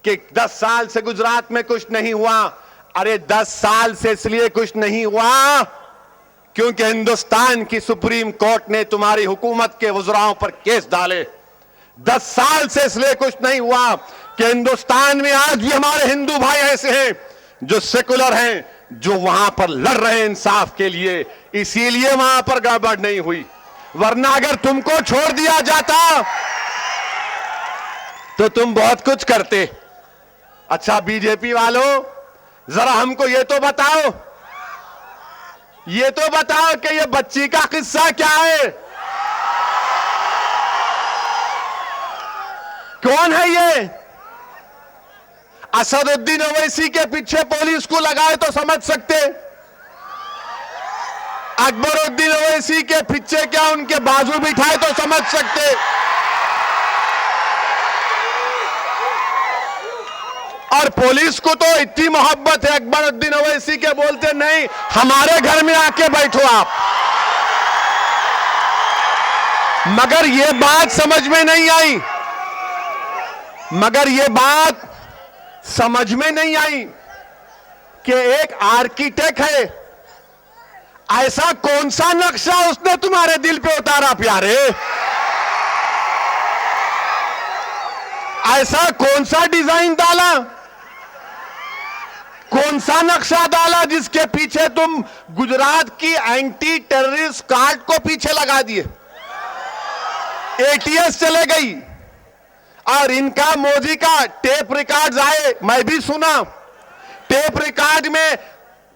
[SPEAKER 2] कि 10 साल से गुजरात में कुछ नहीं हुआ। अरे 10 साल से इसलिए कुछ नहीं हुआ क्योंकि हिंदुस्तान की सुप्रीम कोर्ट ने तुम्हारी हुकूमत के वज़राओं पर केस डाले। 10 साल से इसलिए कुछ नहीं हुआ कि हिंदुस्तान में आज भी हमारे हिंदू भाई ऐसे हैं जो सेकुलर हैं, जो वहां पर लड़ रहे हैं इंसाफ के लिए, इसीलिए वहां पर गड़बड़ नहीं हुई। वरना अगर तुमको छोड़ दिया जाता तो तुम बहुत कुछ करते। अच्छा बीजेपी वालों, जरा हमको ये तो बताओ कि ये बच्ची का किस्सा क्या है? कौन है ये? असदुद्दीन ओवैसी के पीछे पुलिस को लगाए तो समझ सकते, अकबरुद्दीन ओवैसी के पीछे क्या उनके बाजू बिठाए तो समझ सकते, और पुलिस को तो इतनी मोहब्बत है अकबरुद्दीन ओवैसी के, बोलते नहीं हमारे घर में आके बैठो आप। मगर ये बात समझ में नहीं आई, मगर ये बात समझ में नहीं आई कि एक आर्किटेक्ट है, ऐसा कौन सा नक्शा उसने तुम्हारे दिल पे उतारा प्यारे? ऐसा कौन सा डिजाइन डाला, कौन सा नक्शा डाला जिसके पीछे तुम गुजरात की एंटी टेररिस्ट कार्ड को पीछे लगा दिए? एटीएस चले गई और इनका मोदी का टेप रिकॉर्ड आए, मैं भी सुना। टेप रिकॉर्ड में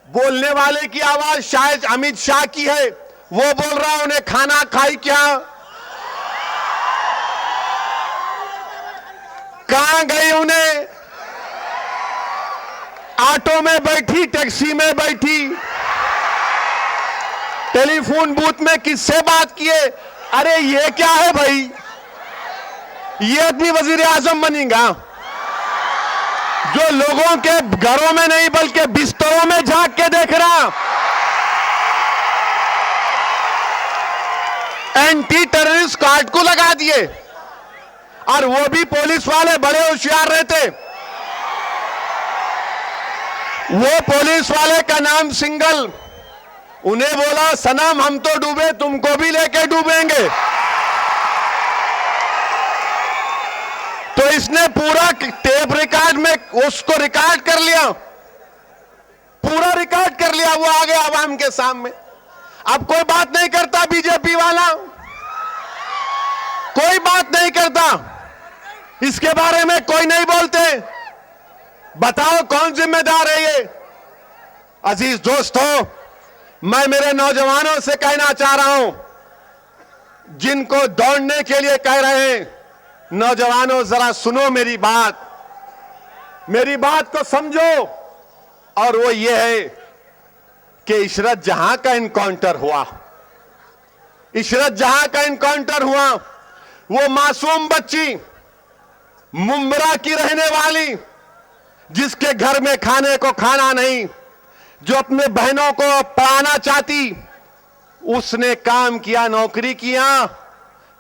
[SPEAKER 2] बोलने वाले की आवाज शायद अमित शाह की है, वो बोल रहा उन्हें खाना खाई क्या, कहां गई, उन्हें ऑटो में बैठी, टैक्सी में बैठी, टेलीफोन बूथ में किससे बात किए? अरे ये क्या है भाई, ये आदमी वजीर आजम बनेगा जो लोगों के घरों में नहीं बल्कि बिस्तरों में झांक के देख रहा। एंटी टेररिस्ट कार्ड को लगा दिए और वो भी पुलिस वाले बड़े होशियार रहते। वो पुलिस वाले का नाम सिंगल, उन्हें बोला सनम हम तो डूबे तुमको भी लेके डूबेंगे। तो इसने पूरा टेप रिकॉर्ड में उसको रिकॉर्ड कर लिया, पूरा रिकॉर्ड कर लिया, वो आ गया आवाम के सामने। अब कोई बात नहीं करता बीजेपी वाला, कोई बात नहीं करता, इसके बारे में कोई नहीं बोलते। बताओ कौन जिम्मेदार है ये? अजीज दोस्तों, मैं मेरे नौजवानों से कहना चाह रहा हूं, जिनको दौड़ने के लिए कह रहे हैं, नौजवानों जरा सुनो मेरी बात को समझो। और वो ये है कि इशरत जहां का इनकाउंटर हुआ, इशरत जहां का इनकाउंटर हुआ, वो मासूम बच्ची मुंब्रा की रहने वाली, जिसके घर में खाने को खाना नहीं, जो अपने बहनों को पढ़ाना चाहती, उसने काम किया, नौकरी किया,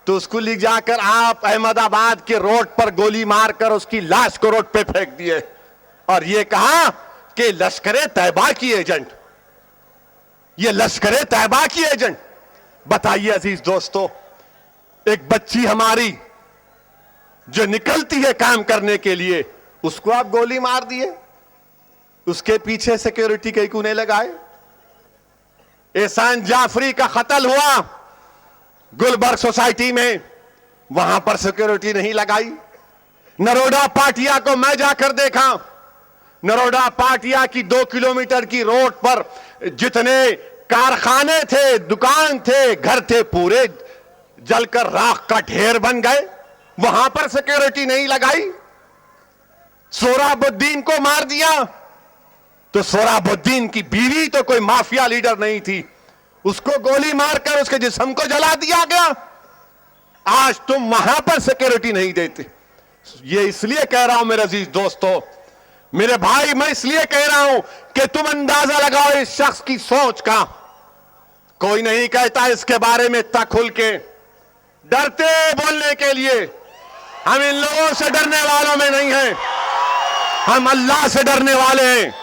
[SPEAKER 2] तो उसको ले जाकर आप अहमदाबाद के रोड पर गोली मारकर उसकी लाश को रोड पे फेंक दिए और ये कहा कि लश्करे तैयबा की एजेंट, ये लश्करे तैयबा की एजेंट। बताइए अजीज दोस्तों, एक बच्ची हमारी जो निकलती है काम करने के लिए, उसको आप गोली मार दिए, उसके पीछे सिक्योरिटी कहीं क्यों नहीं लगाए? एहसान जाफरी का कत्ल हुआ गुलबर्ग सोसाइटी में, वहां पर सिक्योरिटी नहीं लगाई। नरोडा पाटिया को मैं जाकर देखा, नरोडा पाटिया की 2 किलोमीटर की रोड पर जितने कारखाने थे, दुकान थे, घर थे, पूरे जलकर राख का ढेर बन गए, वहां पर सिक्योरिटी नहीं लगाई। सोहराबुद्दीन को मार दिया, तो सोहराबुद्दीन की बीवी तो कोई माफिया लीडर नहीं थी, उसको गोली मारकर उसके जिस्म को जला दिया गया। आज तुम वहां पर सिक्योरिटी नहीं देते। ये इसलिए कह रहा हूं मेरे अजीज दोस्तों, मेरे भाई, मैं इसलिए कह रहा हूं कि तुम अंदाजा लगाओ इस शख्स की सोच का। कोई नहीं कहता इसके बारे में इतना खुल के, डरते बोलने के लिए। हम इन लोगों से डरने वालों में नहीं हैं, हम अल्लाह से डरने वाले हैं।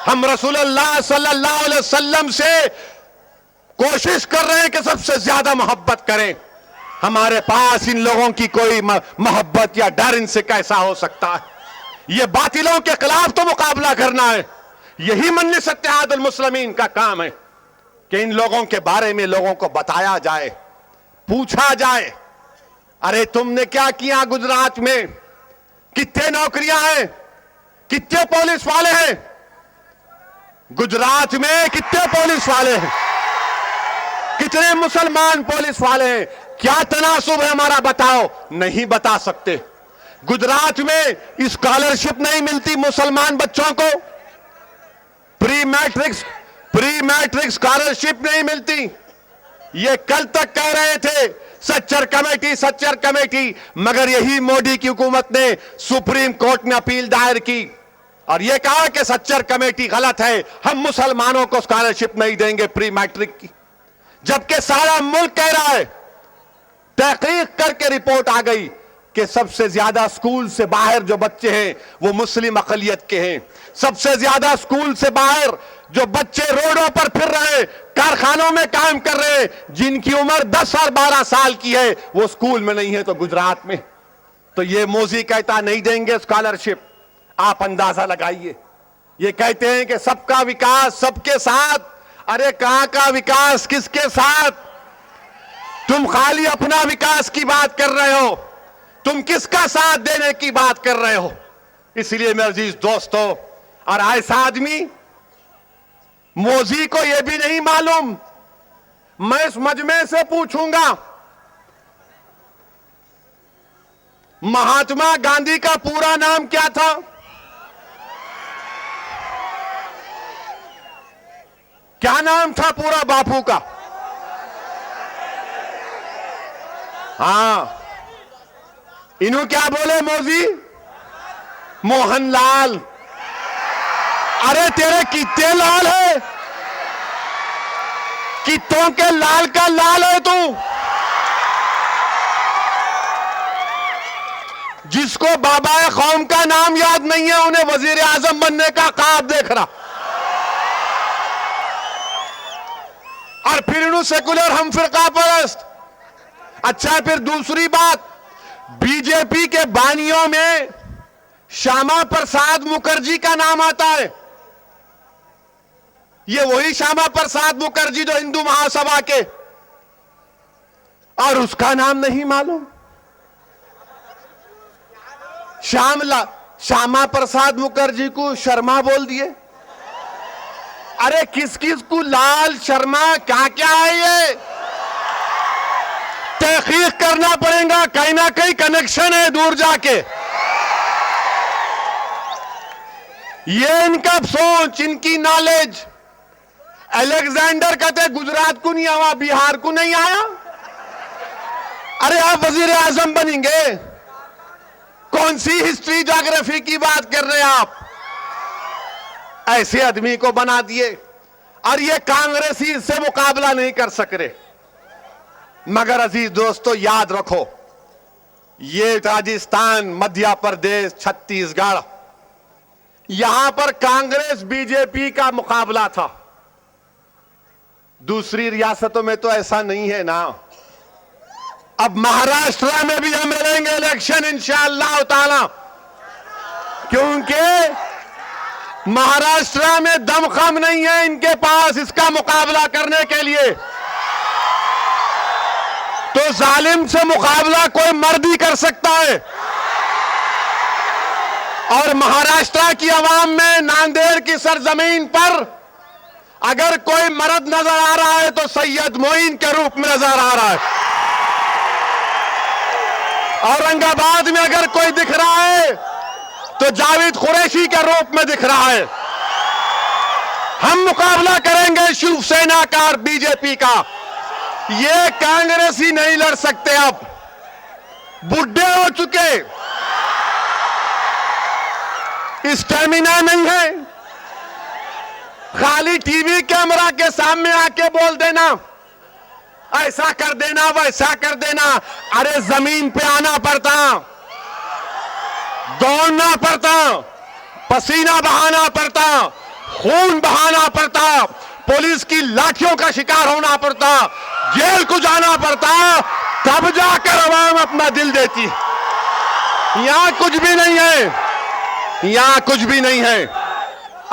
[SPEAKER 2] हम रसूलुल्लाह सल्लल्लाहु अलैहि वसल्लम से कोशिश कर रहे हैं कि सबसे ज्यादा मोहब्बत करें। हमारे पास इन लोगों की कोई मोहब्बत या डर इनसे कैसा हो सकता है? ये बातिलों के खिलाफ तो मुकाबला करना है। यही मजलिस इत्तेहादुल मुस्लिमीन का काम है कि इन लोगों के बारे में लोगों को बताया जाए, पूछा जाए, अरे तुमने क्या किया गुजरात में? कितने नौकरियां हैं? कितने पुलिस वाले हैं गुजरात में? कितने पुलिस वाले हैं? कितने मुसलमान पुलिस वाले हैं? क्या तनासुब है हमारा, बताओ। नहीं बता सकते। गुजरात में स्कॉलरशिप नहीं मिलती मुसलमान बच्चों को, प्री मैट्रिक स्कॉलरशिप नहीं मिलती। ये कल तक कह रहे थे सच्चर कमेटी, मगर यही मोदी की हुकूमत ने सुप्रीम कोर्ट में अपील दायर की और यह कहा कि सच्चर कमेटी गलत है, हम मुसलमानों को स्कॉलरशिप नहीं देंगे प्री मैट्रिक की। जबकि सारा मुल्क कह रहा है, तहकीक करके रिपोर्ट आ गई कि सबसे ज्यादा स्कूल से बाहर जो बच्चे हैं वो मुस्लिम अकलियत के हैं। सबसे ज्यादा स्कूल से बाहर जो बच्चे रोडों पर फिर रहे, कारखानों में काम कर रहे, जिनकी उम्र 10 और 12 साल की है, वो स्कूल में नहीं है तो गुजरात में। तो ये मोदी कहता नहीं देंगे स्कॉलरशिप। आप अंदाजा लगाइए, ये कहते हैं कि सबका विकास सबके साथ। अरे कहां का विकास, किसके साथ? तुम खाली अपना विकास की बात कर रहे हो, तुम किसका साथ देने की बात कर रहे हो? इसलिए मेरे अजीज दोस्तों, और ऐसा आदमी मोदी को यह भी नहीं मालूम, मैं इस मजमे से पूछूंगा, महात्मा गांधी का पूरा नाम क्या था? क्या नाम था पूरा बापू का? हां, इन्हों क्या बोले मोदी? मोहनलाल। अरे तेरे कितने लाल है? कितों के लाल का लाल है तू? जिसको बाबा कौम का नाम याद नहीं है, उन्हें वजीर आजम बनने का ख्वाब देख रहा। और फिर इन्हों सेकुलर हम फिरका परस्त। अच्छा, फिर दूसरी बात, बीजेपी के बानियों में श्यामा प्रसाद मुखर्जी का नाम आता है। ये वही श्यामा प्रसाद मुखर्जी जो हिंदू महासभा के, और उसका नाम नहीं मालूम। श्यामा प्रसाद मुखर्जी को शर्मा बोल दिए। अरे किस किस को लाल शर्मा क्या क्या है? ये तहकीक करना पड़ेगा, कहीं ना कहीं कनेक्शन है दूर जाके। ये इनका सोच, इनकी नॉलेज। अलेक्जेंडर कहते गुजरात को नहीं आया, बिहार को नहीं आया। अरे आप वजीर आजम बनेंगे? कौन सी हिस्ट्री ज्योग्राफी की बात कर रहे हैं आप? ऐसे आदमी को बना दिए और ये कांग्रेसी इससे मुकाबला नहीं कर सक रहे। मगर अजीज दोस्तों, याद रखो, ये राजस्थान, मध्य प्रदेश, छत्तीसगढ़, यहां पर कांग्रेस बीजेपी का मुकाबला था। दूसरी रियासतों में तो ऐसा नहीं है ना। अब महाराष्ट्र में भी हम लड़ेंगे इलेक्शन इंशाअल्लाह ताला, क्योंकि महाराष्ट्र में दमखम नहीं है इनके पास इसका मुकाबला करने के लिए। तो जालिम से मुकाबला कोई मर्द ही कर सकता है। और महाराष्ट्र की आवाम में, नांदेड़ की सरजमीन पर अगर कोई मर्द नजर आ रहा है तो सैयद मोइन के रूप में नजर आ रहा है। औरंगाबाद में अगर कोई दिख रहा है तो जावेद कुरैशी के रूप में दिख रहा है। हम मुकाबला करेंगे शिवसेना का और बीजेपी का। ये कांग्रेसी नहीं लड़ सकते, अब बुढ़े हो चुके, स्टेमिना नहीं है। खाली टीवी कैमरा के सामने आके बोल देना, ऐसा कर देना, वैसा कर देना। अरे जमीन पे आना पड़ता, दौड़ना पड़ता, पसीना बहाना पड़ता, खून बहाना पड़ता, पुलिस की लाठियों का शिकार होना पड़ता, जेल को जाना पड़ता, तब जाकर आवाम अपना दिल देती। यहां कुछ भी नहीं है, यहां कुछ भी नहीं है।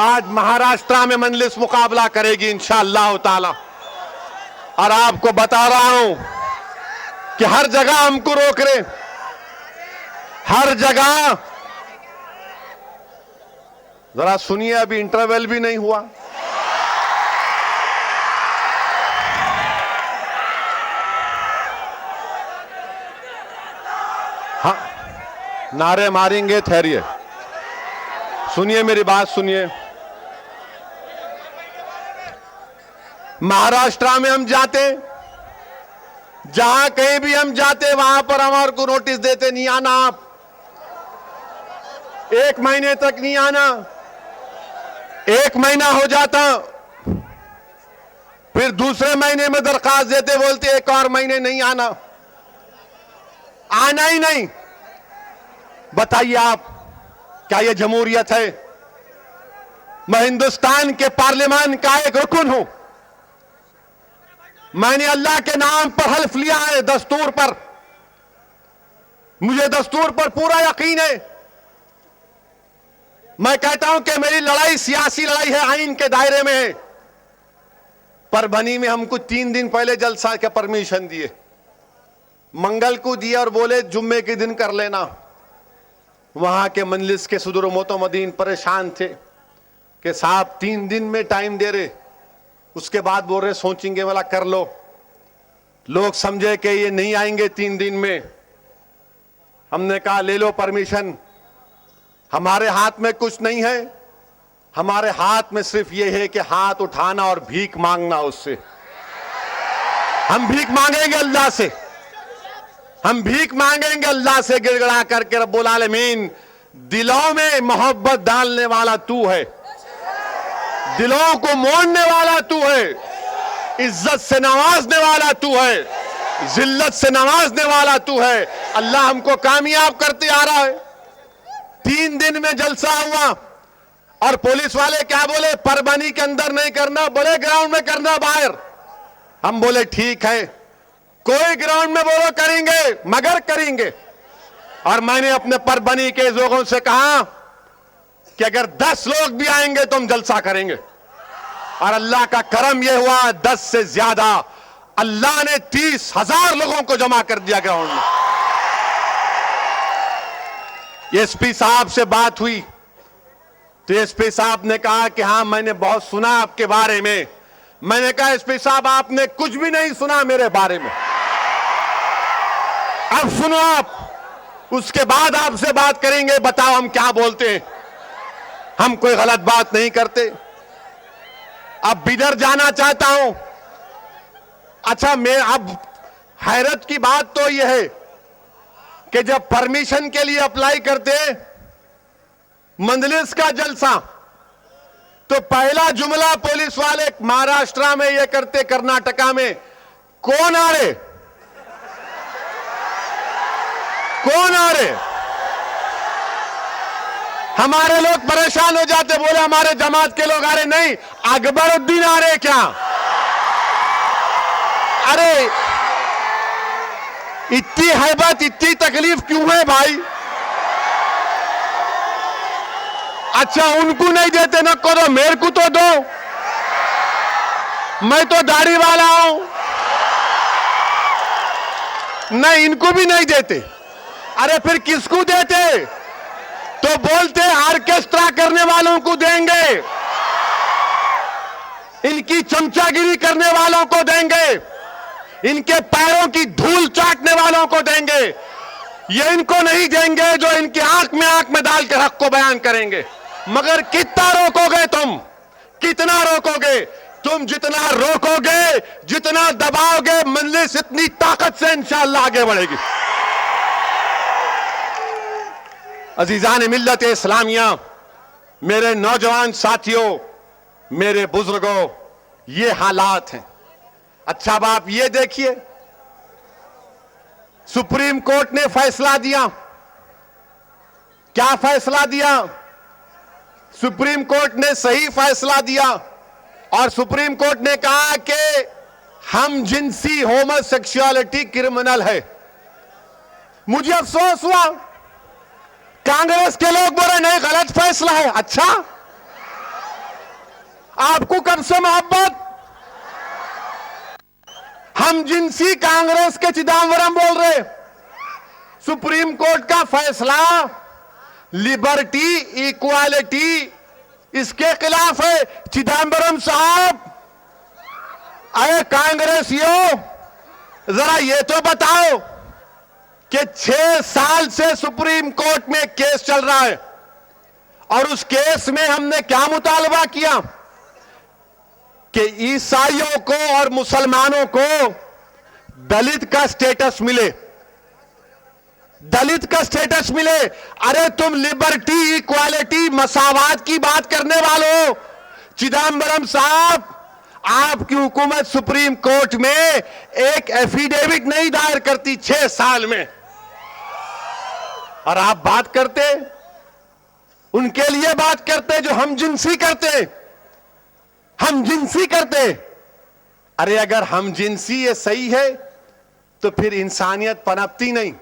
[SPEAKER 2] आज महाराष्ट्र में मजलिस मुकाबला करेगी इंशाअल्लाह ताला। और आपको बता रहा हूं कि हर जगह हमको रोक रहे, हर जगह। जरा सुनिए, अभी इंटरवल भी नहीं हुआ। हाँ, नारे मारेंगे, ठहरिए, सुनिए मेरी बात सुनिए। महाराष्ट्र में हम जाते, जहां कहीं भी हम जाते वहां पर हमारे को नोटिस देते, नहीं आना आप, 1 महीने तक नहीं आना। 1 महीना हो जाता, फिर दूसरे महीने में दरखास्त देते, बोलते 1 और महीने नहीं आना, आना ही नहीं। बताइए आप, क्या यह जमहूरियत है? मैं हिंदुस्तान के पार्लियामेंट का एक रुकन हूं। मैंने अल्लाह के नाम पर हल्फ लिया है, दस्तूर पर। मुझे दस्तूर पर पूरा यकीन है। मैं कहता हूं कि मेरी लड़ाई सियासी लड़ाई है, आइन के दायरे में है। परभनी में हमको 3 दिन पहले जलसा के परमिशन दिए, मंगल को दिए और बोले जुम्मे के दिन कर लेना। वहां के मजलिस के सदर मोतमदीन परेशान थे कि साहब 3 दिन में टाइम दे रहे, उसके बाद बोल रहे सोचेंगे, वाला कर लो। लोग समझे कि ये नहीं आएंगे 3 दिन में। हमने कहा ले लो परमिशन, हमारे हाथ में कुछ नहीं है, हमारे हाथ में सिर्फ ये है कि हाथ उठाना और भीख मांगना उससे। हम भीख मांगेंगे अल्लाह से, हम भीख मांगेंगे अल्लाह से गिड़गिड़ा करके। रब्बुल आलमीन, दिलों में मोहब्बत डालने वाला तू है, दिलों को मोड़ने वाला तू है, इज्जत से नवाजने वाला तू है, जिल्लत से नवाजने वाला तू है। अल्लाह हमको कामयाब करते आ रहा है। 3 दिन में जलसा हुआ और पुलिस वाले क्या बोले, परभनी के अंदर नहीं करना, बड़े ग्राउंड में करना, बाहर। हम बोले ठीक है, कोई ग्राउंड में बोलो करेंगे, मगर करेंगे। और मैंने अपने परभनी के लोगों से कहा कि अगर 10 लोग भी आएंगे तो हम जलसा करेंगे। और अल्लाह का करम यह हुआ, 10 से ज्यादा अल्लाह ने 30,000 लोगों को जमा कर दिया ग्राउंड में। एसपी साहब से बात हुई तो एसपी साहब ने कहा कि हाँ मैंने बहुत सुना आपके बारे में। मैंने कहा एसपी साहब आपने कुछ भी नहीं सुना मेरे बारे में, अब सुनो आप, उसके बाद आपसे बात करेंगे। बताओ हम क्या बोलते हैं, हम कोई गलत बात नहीं करते। अब बिदर जाना चाहता हूं। अच्छा, मैं अब हैरत की बात तो यह है कि जब परमिशन के लिए अप्लाई करते मंजलिस का जलसा, तो पहला जुमला पुलिस वाले महाराष्ट्र में ये करते, कर्नाटका में, कौन आ रहे, कौन आ रहे। हमारे लोग परेशान हो जाते, बोले हमारे जमात के लोग आ रहे। नहीं, अकबरुद्दीन आ रहे क्या? अरे इतनी हैबत, इतनी तकलीफ क्यों है भाई? अच्छा, उनको नहीं देते न करो, मेरे को तो दो, मैं तो दाढ़ी वाला हूं। नहीं, इनको भी नहीं देते। अरे फिर किसको देते? तो बोलते ऑर्केस्ट्रा करने वालों को देंगे, इनकी चमचागिरी करने वालों को देंगे, इनके पैरों की धूल चाटने वालों को देंगे। ये इनको नहीं देंगे जो इनकी आंख में डाल के हक को बयान करेंगे। मगर कितना रोकोगे तुम, कितना रोकोगे तुम? जितना रोकोगे, जितना दबाओगे, मजलिस इतनी ताकत से इंशाअल्लाह आगे बढ़ेगी। अजीजान मिल्लत इस्लामिया, मेरे नौजवान साथियों, मेरे बुजुर्गों, ये हालात हैं। अच्छा, अब आप ये देखिए, सुप्रीम कोर्ट ने फैसला दिया। क्या फैसला दिया? सुप्रीम कोर्ट ने सही फैसला दिया और सुप्रीम कोर्ट ने कहा कि हम जिनसी होमोसेक्सुअलिटी क्रिमिनल है। मुझे अफसोस हुआ, कांग्रेस के लोग बोले नहीं, गलत फैसला है। अच्छा, आपको कब से मोहब्बत? हम जिनसी कांग्रेस के चिदम्बरम बोल रहे। सुप्रीम कोर्ट का फैसला लिबर्टी, इक्वालिटी, इसके खिलाफ है। चिदम्बरम साहब, अरे कांग्रेसियों, जरा ये तो बताओ कि 6 साल से सुप्रीम कोर्ट में केस चल रहा है और उस केस में हमने क्या मुतालबा किया कि ईसाइयों को और मुसलमानों को दलित का स्टेटस मिले, दलित का स्टेटस मिले। अरे तुम लिबर्टी, इक्वालिटी, मसावात की बात करने वालों, चिदम्बरम साहब, आपकी हुकूमत सुप्रीम कोर्ट में एक एफिडेविट नहीं दायर करती 6 साल में, और आप बात करते, उनके लिए बात करते जो हम जिनसी करते, हम जिनसी करते। अरे अगर हम जिनसी ये सही है तो फिर इंसानियत पनपती नहीं।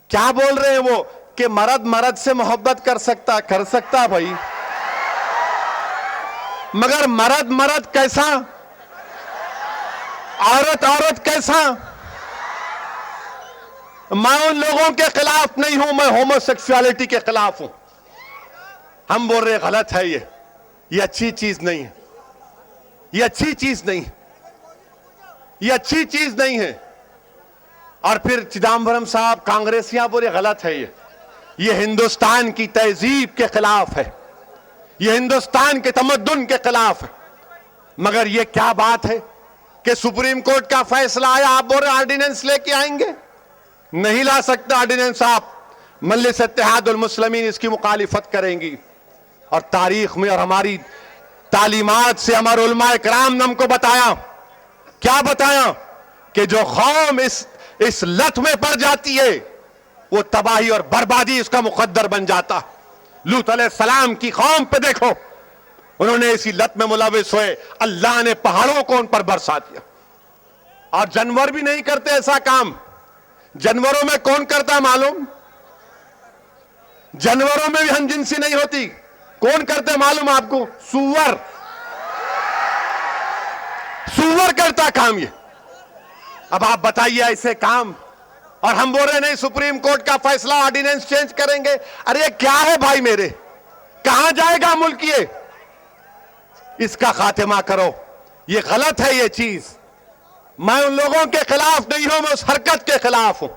[SPEAKER 2] क्या बोल रहे हैं वो कि मर्द मर्द से मोहब्बत कर सकता भाई, मगर मर्द मर्द कैसा, औरत औरत कैसा। मैं उन लोगों के खिलाफ नहीं हूं, मैं होमोसेक्सुअलिटी के खिलाफ हूं। हम बोल रहे गलत है, ये अच्छी चीज नहीं है, ये अच्छी चीज नहीं, ये अच्छी चीज नहीं है। और फिर चिदम्बरम साहब कांग्रेसियां बोले गलत है, ये हिंदुस्तान की तहजीब के खिलाफ है, ये हिंदुस्तान के तमद्दुन के खिलाफ है। मगर ये क्या बात है कि सुप्रीम कोर्ट का फैसला आया, आप बोल रहे ऑर्डिनेंस लेके आएंगे। नहीं ला सकता ऑर्डिनेंस आप, मजलिस इत्तेहादुल मुस्लिमीन इसकी मुखालिफत करेंगी। और तारीख में और हमारी तालीमात से हमारे उलमाए किराम ने हमको बताया, क्या बताया, कि जो कौम इस लत में पड़ जाती है वो तबाही और बर्बादी इसका मुकद्दर बन जाता। लूत अलैहिस्सलाम की कौम पे देखो, उन्होंने इसी लत में मुलविस हुए, अल्लाह ने पहाड़ों को उन पर बरसा दिया। और जानवर भी नहीं करते ऐसा काम। जानवरों में कौन करता मालूम? जानवरों में भी हमजिनसी नहीं होती। कौन करते मालूम आपको? सूअर, सूअर करता काम ये। अब आप बताइए ऐसे काम, और हम बोल रहे नहीं सुप्रीम कोर्ट का फैसला, ऑर्डिनेंस चेंज करेंगे। अरे क्या है भाई मेरे, कहां जाएगा मुल्क ये? इसका खात्मा करो, ये गलत है ये चीज। मैं उन लोगों के खिलाफ नहीं हूं, मैं उस हरकत के खिलाफ हूं।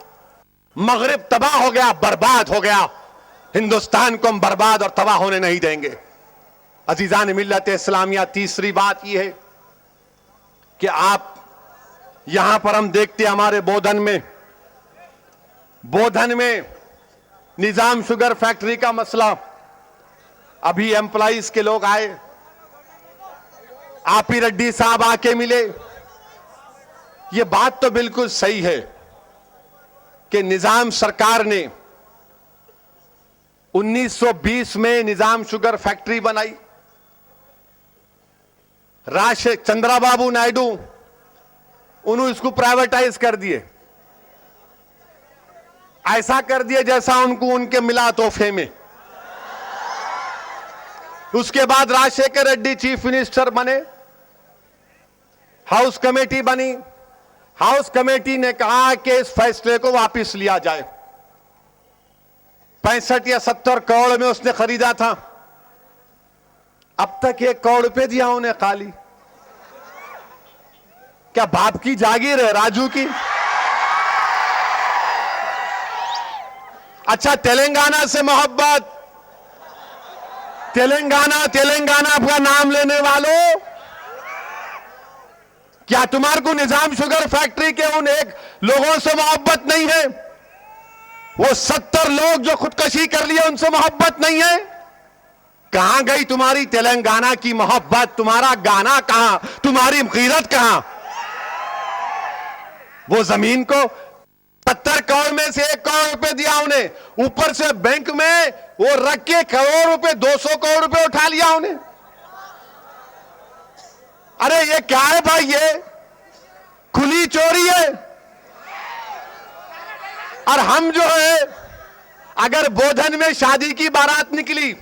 [SPEAKER 2] मगरिब तबाह हो गया, बर्बाद हो गया, हिंदुस्तान को हम बर्बाद और तबाह होने नहीं देंगे। अजीजान मिल्लत इस्लामिया, तीसरी बात यह है कि आप यहां पर हम देखते हमारे बोधन में निजाम शुगर फैक्ट्री का मसला, अभी एम्प्लॉइज के लोग आए, आपी रेड्डी साहब आके मिले। ये बात तो बिल्कुल सही है कि निजाम सरकार ने 1920 में निजाम शुगर फैक्ट्री बनाई। चंद्रबाबू नायडू उन्होंने इसको प्राइवेटाइज कर दिए, ऐसा कर दिए जैसा उनको उनके मिला तोहफे में। उसके बाद राजशेखर रेड्डी चीफ मिनिस्टर बने, हाउस कमेटी बनी। हाउस कमेटी ने कहा कि इस फैसले को वापस लिया जाए। 65 या 70 करोड़ में उसने खरीदा था, अब तक 1 करोड़ रुपए दिया उन्हें खाली। क्या बाप की जागीर है राजू की? अच्छा, तेलंगाना से मोहब्बत, तेलंगाना का नाम लेने वालों, क्या तुम्हारे को निजाम शुगर फैक्ट्री के उन एक लोगों से मोहब्बत नहीं है? वो 70 लोग जो खुदकशी कर लिए उनसे मोहब्बत नहीं है? कहां गई तुम्हारी तेलंगाना की मोहब्बत? तुम्हारा गाना कहां? तुम्हारी गीरत कहां? वो जमीन को 70 करोड़ में से 1 करोड़ रुपए दिया उन्हें, ऊपर से बैंक में वो रख के करोड़ रुपए, 200 करोड़ रुपए उठा लिया उन्हें। अरे ये क्या है भाई? ये खुली चोरी है। और हम जो है, अगर बोधन में शादी की बारात निकली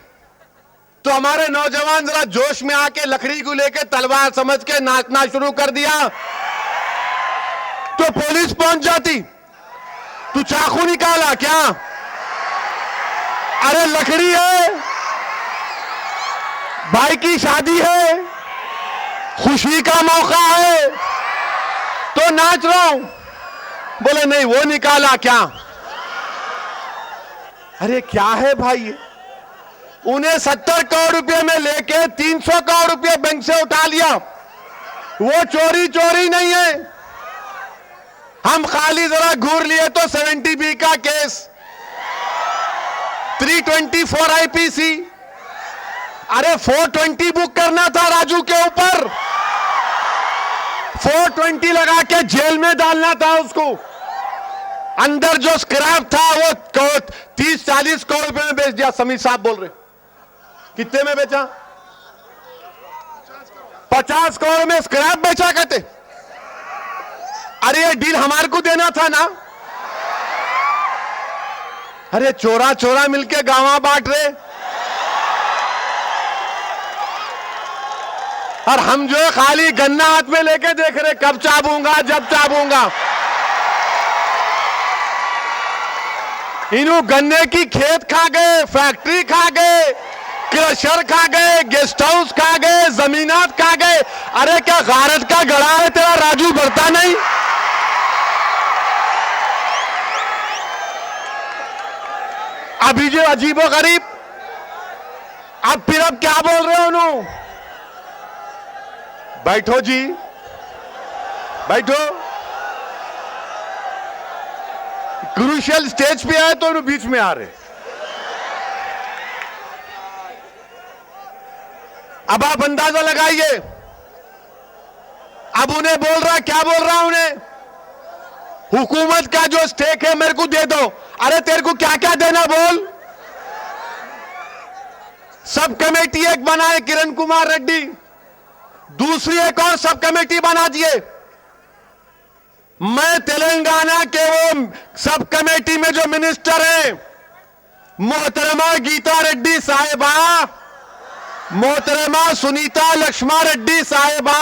[SPEAKER 2] तो हमारे नौजवान जरा जोश में आके लकड़ी को लेकर तलवार समझ के नाचना शुरू कर दिया तो पुलिस पहुंच जाती। तू चाकू निकाला क्या? अरे लकड़ी है, भाई की शादी है, खुशी का मौका है तो नाच रहा हूं। बोले नहीं, वो निकाला क्या? अरे क्या है भाई? उन्हें 70 करोड़ रुपए में लेके 300 करोड़ रुपए बैंक से उठा लिया। वो चोरी नहीं है, हम खाली जरा घूर लिए तो 70B का केस, 324 आईपीसी, अरे 420 बुक करना था राजू के ऊपर, 420 लगा के जेल में डालना था उसको। अंदर जो स्क्रैप था वो 30-40 करोड़ रुपए में बेच दिया। समीर साहब बोल रहे कितने में बेचा? 50 करोड़ में स्क्रैप बेचा कहते। अरे ये डील हमारे को देना था ना। अरे चोरा चोरा मिलके गांव बांट रहे, और हम जो है खाली गन्ना हाथ में लेके देख रहे कब चाबूंगा जब चाबूंगा। इन्हों गन्ने की खेत खा गए, फैक्ट्री खा गए, क्रशर खा गए, गेस्ट हाउस खा गए, जमीनात खा गए। अरे क्या गारत का गड़ा है तेरा राजू, बढ़ता नहीं। अभी जो अजीबो गरीब, अब फिर अब क्या बोल रहे हो उन्होंने? बैठो जी, बैठो। क्रूशियल स्टेज पे आए तो उन्हें बीच में आ रहे। अब आप अंदाजा लगाइए, अब उन्हें बोल रहा, क्या बोल रहा उन्हें? हुकूमत का जो स्टेक है मेरे को दे दो। अरे तेरे को क्या क्या देना बोल। सब कमेटी एक बनाए किरण कुमार रेड्डी, दूसरी एक और सब कमेटी बना दिए। मैं तेलंगाना के वो सब कमेटी में जो मिनिस्टर हैं, मोहतरमा गीता रेड्डी साहिबा, मोहतरमा सुनीता लक्ष्मा रेड्डी साहिबा,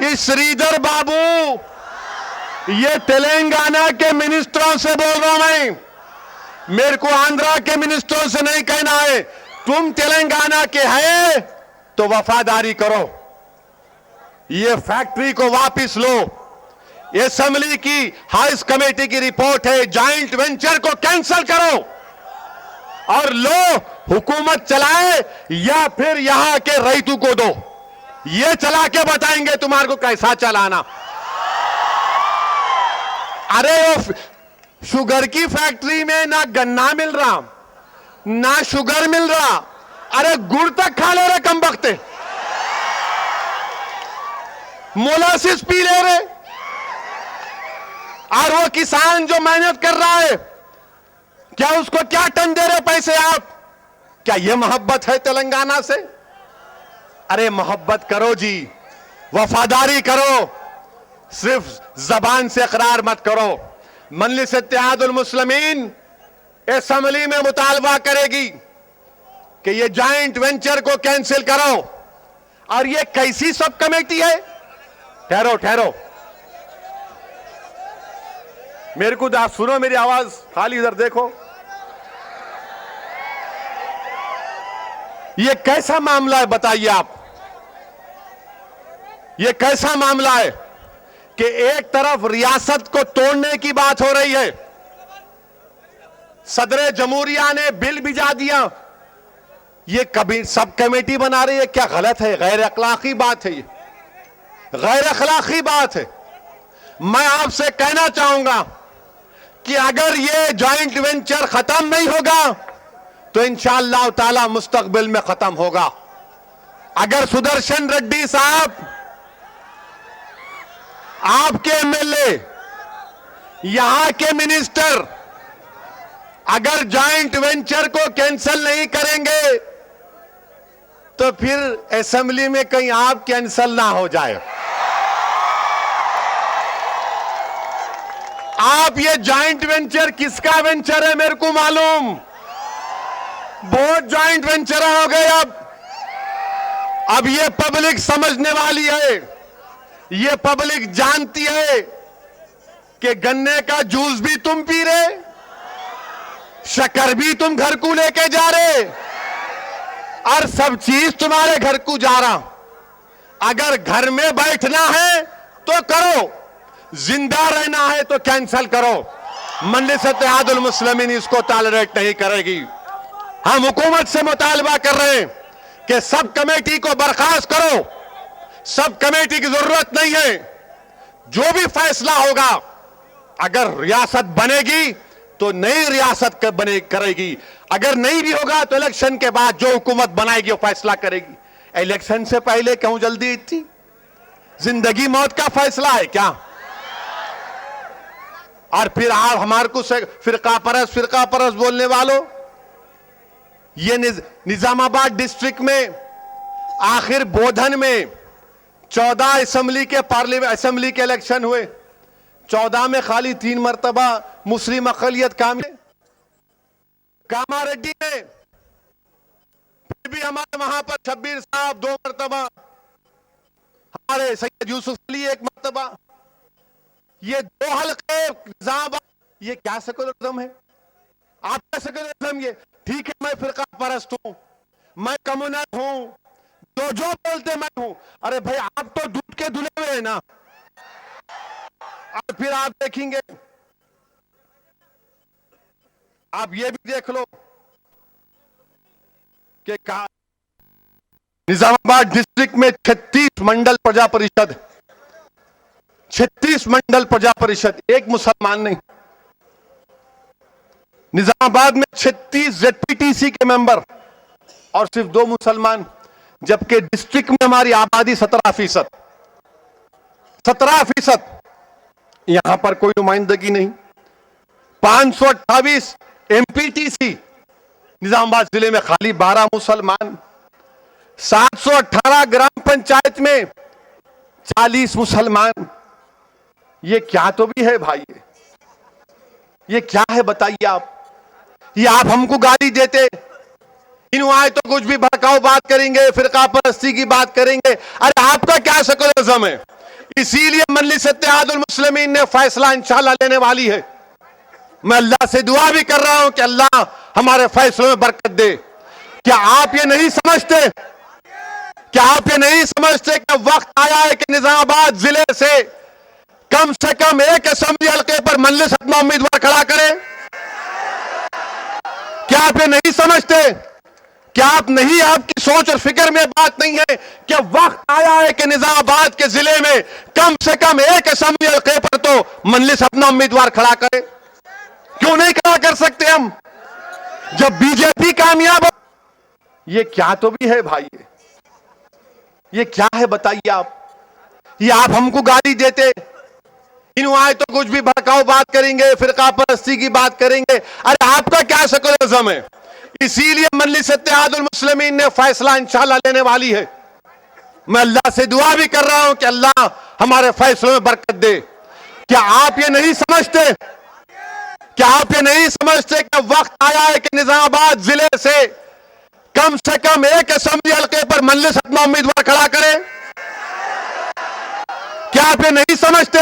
[SPEAKER 2] इस श्रीधर बाबू, ये तेलंगाना के मिनिस्टरों से बोल रहा हूं मैं। मेरे को आंध्रा के मिनिस्टरों से नहीं कहना है। तुम तेलंगाना के हैं तो वफादारी करो, ये फैक्ट्री को वापस लो। असेंबली की हाउस कमेटी की रिपोर्ट है, जॉइंट वेंचर को कैंसिल करो और लो, हुकूमत चलाए या फिर यहां के रईतू को दो। ये चला के बताएंगे तुम्हारे को कैसा चलाना। अरे वो शुगर की फैक्ट्री में ना गन्ना मिल रहा, ना शुगर मिल रहा, अरे गुड़ तक खा ले रहे कम बख्ते, मोलासिस पी ले रहे। और वो किसान जो मेहनत कर रहा है, क्या उसको क्या टन दे रहे पैसे आप? क्या ये मोहब्बत है तेलंगाना से? अरे मोहब्बत करो जी, वफादारी करो, सिर्फ जबान से इकरार मत करो। मजलिस इत्तेहादुल मुस्लिमीन असेंबली में मुतालबा करेगी कि ये जॉइंट वेंचर को कैंसिल करो। और ये कैसी सब कमेटी है? ठहरो ठहरो, मेरे को सुनो, मेरी आवाज खाली इधर देखो। ये कैसा मामला है बताइए आप? ये कैसा मामला है कि एक तरफ रियासत को तोड़ने की बात हो रही है, सदर जमहूरिया ने बिल भिजा दिया, ये कभी सब कमेटी बना रही है। क्या गलत है? गैर अखलाकी बात है, ये गैर अखलाकी बात है। मैं आपसे कहना चाहूंगा कि अगर ये जॉइंट वेंचर खत्म नहीं होगा तो इंशाअल्लाह ताला मुस्तकबिल में खत्म होगा। अगर सुदर्शन रेड्डी साहब, आपके एमएलए, यहां के मिनिस्टर अगर जॉइंट वेंचर को कैंसिल नहीं करेंगे तो फिर असेंबली में कहीं आप कैंसिल ना हो जाए। आप ये जॉइंट वेंचर किसका वेंचर है मेरे को मालूम, बहुत जॉइंट वेंचर हो गए। अब ये पब्लिक समझने वाली है, ये पब्लिक जानती है कि गन्ने का जूस भी तुम पी रहे, शक्कर भी तुम घर को लेके जा रहे, और सब चीज तुम्हारे घर को जा रहा। अगर घर में बैठना है तो करो, जिंदा रहना है तो कैंसिल करो। मजलिस इत्तेहादुल मुस्लिमीन इसको टॉलरेट नहीं करेगी। हम हुकूमत से मुतालबा कर रहे हैं कि सब कमेटी को बर्खास्त करो, सब कमेटी की जरूरत नहीं है। जो भी फैसला होगा, अगर रियासत बनेगी तो नई रियासत करेगी, अगर नहीं भी होगा तो इलेक्शन के बाद जो हुकूमत बनाएगी वो फैसला करेगी। इलेक्शन से पहले क्यों जल्दी थी? जिंदगी मौत का फैसला है क्या? और फिर आप हमारे को फिरका परस बोलने वालों, ये निजामाबाद डिस्ट्रिक्ट में आखिर बोधन में 14 असेंबली के इलेक्शन हुए, 14 में खाली 3 मरतबा मुस्लिम अकलियत कामारेड्डी ने, फिर भी हमारे वहां पर शब्बीर साहब 2 मरतबा, हमारे सैयद यूसुफ अली 1 मरतबा, ये 2 हल्के निजामाबाद। ये क्या सेकुलरिज्म है? आपका सेकुलरिज्म ये ठीक है? मैं फिरका परस्त हूं, मैं कम्युनल हूं, जो बोलते मैं हूं। अरे भाई, आप तो दूध के धुले हुए हैं ना। और फिर आप देखेंगे, आप ये भी देख लो कि निजामाबाद डिस्ट्रिक्ट में 36 मंडल प्रजा परिषद, 36 मंडल प्रजा परिषद, एक मुसलमान नहीं। निजामाबाद में 36 ZPTC के मेंबर और सिर्फ 2 मुसलमान, जबकि डिस्ट्रिक्ट में हमारी आबादी 17%। 17%। यहां पर कोई नुमाइंदगी नहीं। 528 MPTC, निजामाबाद जिले में खाली 12 मुसलमान। 718 ग्राम पंचायत में 40 मुसलमान। ये क्या तो भी है भाई? ये क्या है बताइए आप? ये आप हमको गाली देते, इन आए तो कुछ भी भड़काऊ बात करेंगे, फिरका परस्ती की बात करेंगे। अरे आपका क्या सेकुलरिज्म है? इसीलिए मजलिस इत्तेहादुल मुस्लिमीन ने फैसला इंशाअल्लाह लेने वाली है। मैं अल्लाह से दुआ भी कर रहा हूं कि अल्लाह हमारे फैसलों में बरकत दे। क्या आप ये नहीं समझते? क्या आप ये नहीं समझते कि वक्त आया है कि निजामाबाद जिले से कम एक असेंबली हल्के पर मजलिस अपना उम्मीदवार खड़ा करे? क्या आप ये नहीं समझते? क्या आप नहीं, आपकी सोच और फिक्र में बात नहीं है कि वक्त आया है कि निजामाबाद के जिले में कम से कम एक असेंबली हल्के पर तो मजलिस अपना उम्मीदवार खड़ा करे? क्यों नहीं खड़ा कर सकते हम? जब बीजेपी कामयाब हो, ये क्या तो भी है भाई? ये क्या है बताइए आप? ये आप हमको गाली देते, इन आए तो कुछ भी भड़काऊ बात करेंगे, फिरका परस्ती की बात करेंगे। अरे आपका क्या सेकुलरिज्म है? इसीलिए मजलिस इत्तेहादुल मुस्लिमीन ने फैसला इंशाअल्लाह लेने वाली है। मैं अल्लाह से दुआ भी कर रहा हूं कि अल्लाह हमारे फैसलों में बरकत दे। क्या आप ये नहीं समझते? क्या आप ये नहीं समझते कि वक्त आया है कि निजामाबाद जिले से कम एक असेंबली हल्के पर मजलिस अपना उम्मीदवार खड़ा करे? क्या आप ये नहीं समझते?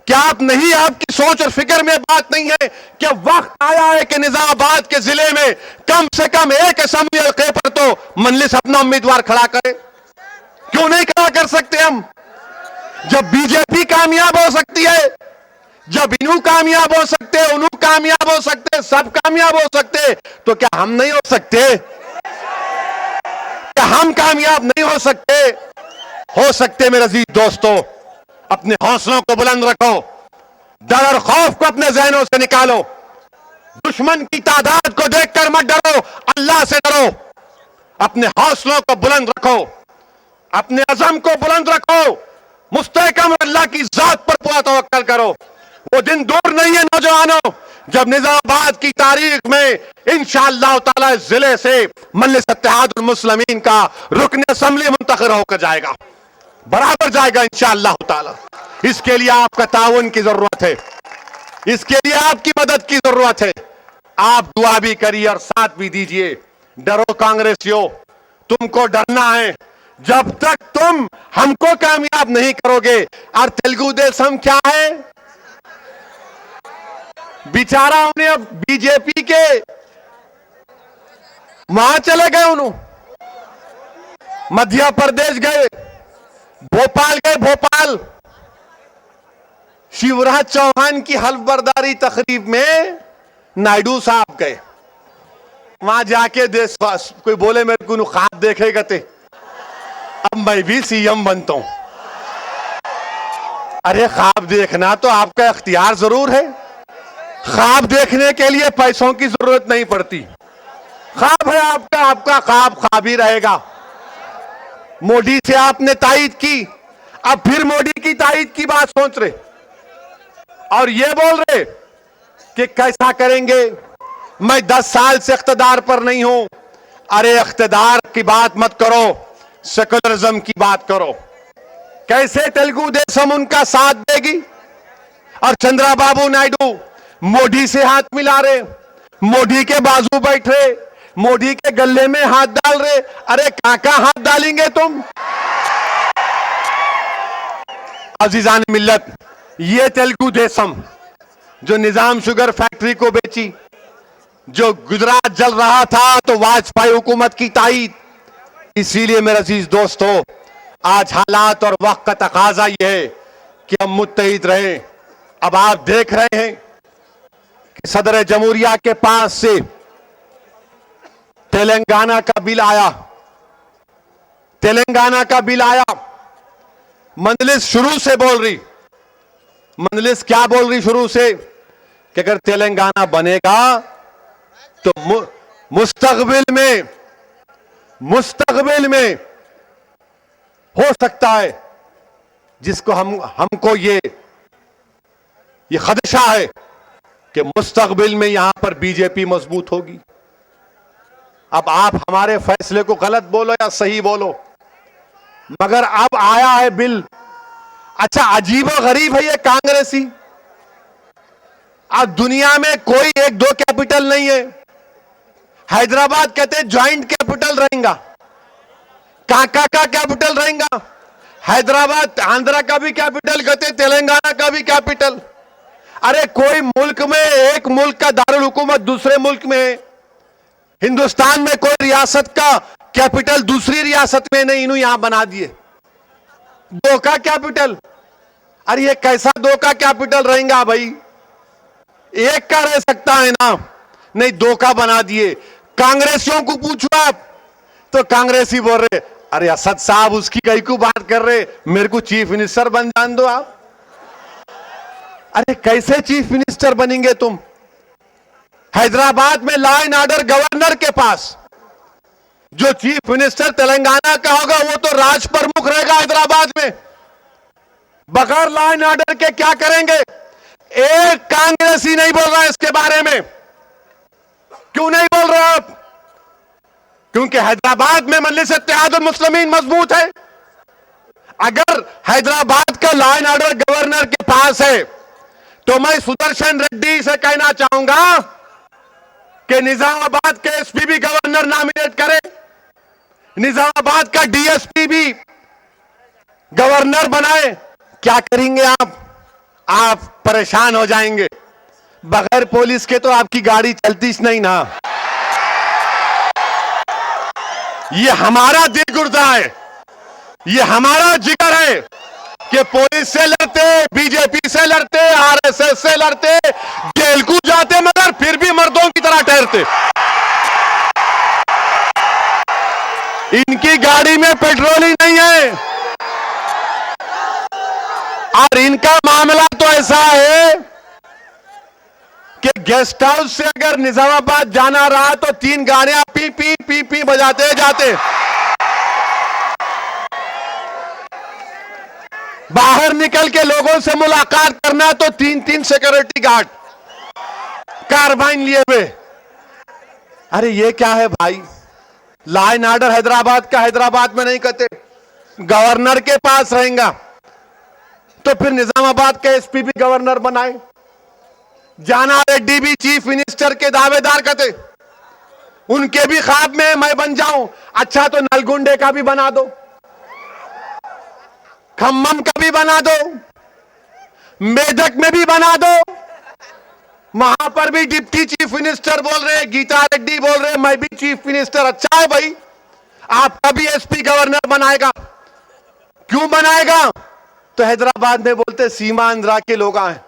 [SPEAKER 2] क्या आप नहीं, आपकी सोच और फिक्र में बात नहीं है कि वक्त आया है कि निजामाबाद के जिले में कम से कम एक असेंबली हल्के पर तो मजलिस अपना उम्मीदवार खड़ा करे? क्यों नहीं खड़ा कर सकते हम? जब बीजेपी कामयाब हो सकती है, जब इनू कामयाब हो सकते, उनू कामयाब हो सकते, सब कामयाब हो सकते, तो क्या हम नहीं हो सकते? क्या हम कामयाब नहीं हो सकते? हो सकते मेरे अजीज दोस्तों। अपने हौसलों को बुलंद रखो, डर और खौफ को अपने जहनों से निकालो। दुश्मन की तादाद को देखकर मत डरो, अल्लाह से डरो। अपने हौसलों को बुलंद रखो, अपने अज़म को बुलंद रखो, मुस्तहकम अल्लाह की जात पर पूरा तवक्कल करो। वो दिन दूर नहीं है नौजवानों, जब निजामाबाद की तारीख में इंशाअल्लाह ताला इस जिले से मजलिस इत्तेहादुल मुस्लिमीन का रुकन असेंबली मुंतखब होकर जाएगा, बराबर जाएगा इंशाअल्लाह ताला। इसके लिए आपका ताउन की जरूरत है, इसके लिए आपकी मदद की जरूरत है। आप दुआ भी करिए और साथ भी दीजिए। डरो कांग्रेसियों, तुमको डरना है। जब तक तुम हमको कामयाब नहीं करोगे। और तेलुगु देशम क्या है? बेचारा उन्हें अब बीजेपी के वहां चले गए, उन्होंने मध्य प्रदेश गए, भोपाल गए। भोपाल शिवराज चौहान की हल्फ बर्दारी तकरीब में नायडू साहब गए। वहां जाके देशवास कोई बोले मेरे को ख्वाब देखेगा ते अब मैं भी सीएम बनता हूं। अरे ख्वाब देखना तो आपका इख्तियार जरूर है, ख्वाब देखने के लिए पैसों की जरूरत नहीं पड़ती। ख्वाब है आपका, आपका ख्वाब ख्वाब ही रहेगा। मोदी से आपने तायद की, अब फिर मोदी की तायद की बात सोच रहे और ये बोल रहे कि कैसा करेंगे, मैं 10 साल से इख्तिदार पर नहीं हूं। अरे इख्तिदार की बात मत करो, सेकुलरिज्म की बात करो। कैसे तेलुगु देशम उनका साथ देगी और चंद्रबाबू नायडू मोदी से हाथ मिला रहे, मोदी के बाजू बैठ रहे, मोदी के गले में हाथ डाल रहे। अरे कहां हाथ डालेंगे तुम? अजीजान मिल्लत, ये तेलुगु देशम जो निजाम शुगर फैक्ट्री को बेची, जो गुजरात जल रहा था तो वाजपेयी हुकूमत की तायद। इसीलिए मेरे अजीज दोस्तों, आज हालात और वक्त का तकाजा यह है कि हम मुत्तहिद रहें। अब आप देख रहे हैं कि सदर जमहूरिया के पास से तेलंगाना का बिल आया, तेलंगाना का बिल आया। मजलिस शुरू से बोल रही, मजलिस क्या बोल रही शुरू से कि अगर तेलंगाना बनेगा तो मुस्तकबिल में हो सकता है, जिसको हमको ये खदशा है कि मुस्तकबिल में यहां पर बीजेपी मजबूत होगी। अब आप हमारे फैसले को गलत बोलो या सही बोलो, मगर अब आया है बिल। अच्छा, अजीब और गरीब है ये कांग्रेसी। आज दुनिया में कोई 1-2 कैपिटल नहीं है। हैदराबाद कहते हैं ज्वाइंट कैपिटल रहेगा, काका का कैपिटल रहेगा। हैदराबाद आंध्रा का भी कैपिटल कहते, तेलंगाना का भी कैपिटल। अरे कोई मुल्क में एक मुल्क का दारुल हुकूमत दूसरे मुल्क में है। हिंदुस्तान में कोई रियासत का कैपिटल दूसरी रियासत में नहीं, इन्हों यहां बना दिए 2 का कैपिटल। अरे ये कैसा 2 का कैपिटल रहेगा भाई? 1 का रह सकता है ना, नहीं 2 का बना दिए। कांग्रेसियों को पूछो आप तो कांग्रेसी बोल रहे, अरे असद साहब उसकी कई को बात कर रहे, मेरे को चीफ मिनिस्टर बन जान दो आप। अरे कैसे चीफ मिनिस्टर बनेंगे तुम? हैदराबाद में लॉ एंड ऑर्डर गवर्नर के पास, जो चीफ मिनिस्टर तेलंगाना का होगा वो तो राज प्रमुख रहेगा हैदराबाद में। बगैर लॉ एंड ऑर्डर के क्या करेंगे? एक कांग्रेसी नहीं बोल रहा है इसके बारे में। क्यों नहीं बोल रहे आप? क्योंकि हैदराबाद में मजलिस इत्तेहादुल मुस्लिमीन मजबूत है। अगर हैदराबाद का लॉ एंड ऑर्डर गवर्नर के पास है तो मैं सुदर्शन रेड्डी से कहना चाहूंगा कि निजामाबाद के एसपी भी गवर्नर नॉमिनेट करें, निजामाबाद का डीएसपी भी गवर्नर बनाए। क्या करेंगे आप? आप परेशान हो जाएंगे। बगैर पुलिस के तो आपकी गाड़ी चलती नहीं ना। ये हमारा दिल गुर्दा है, ये हमारा जिगर है कि पुलिस से लड़ते, बीजेपी से लड़ते, आरएसएस से लड़ते, जेल को जाते, मगर फिर भी मर्दों की तरह ठहरते। इनकी गाड़ी में पेट्रोल ही नहीं है और इनका मामला तो ऐसा है कि गेस्ट हाउस से अगर निजामाबाद जाना रहा तो 3 गाड़ियां पी पी पी पी बजाते जाते। बाहर निकल के लोगों से मुलाकात करना तो 3-3 सिक्योरिटी गार्ड कार्बाइन लिए हुए। अरे ये क्या है भाई? लॉ एंड ऑर्डर हैदराबाद का हैदराबाद में नहीं कहते, गवर्नर के पास रहेगा। तो फिर निजामाबाद के एसपी भी गवर्नर बनाए, जाना रेड्डी भी चीफ मिनिस्टर के दावेदार कहते, उनके भी ख्वाब में मैं बन जाऊं। अच्छा तो नलगुंडे का भी बना दो, खम्मम का भी बना दो, मेदक में भी बना दो, वहां पर भी डिप्टी चीफ मिनिस्टर बोल रहे, गीता रेड्डी बोल रहे मैं भी चीफ मिनिस्टर। अच्छा है भाई, आपका भी एसपी गवर्नर बनाएगा। क्यों बनाएगा? तो हैदराबाद में बोलते सीमा आंध्रा के लोग हैं,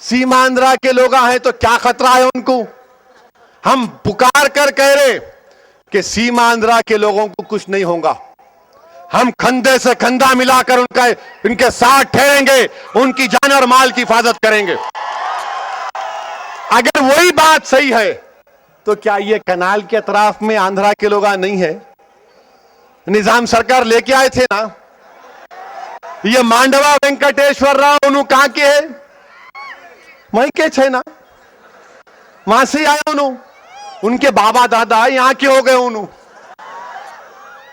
[SPEAKER 2] सीमा आंध्रा के लोग हैं तो क्या खतरा है उनको? हम पुकार कर कह रहे कि सीमा आंध्रा के लोगों को कुछ नहीं होगा, हम कंधे से कंधा मिलाकर इनके साथ ठहरेंगे, उनकी जान और माल की हिफाजत करेंगे। अगर वही बात सही है तो क्या ये कनाल के अतराफ में आंध्रा के लोग नहीं है? निजाम सरकार लेके आए थे ना। ये मांडवा वेंकटेश्वर राव उन्हों कहां के है? वहीं के छे ना, वहां से आए उन्हों, उनके बाबा दादा यहां के हो गए उन्हों।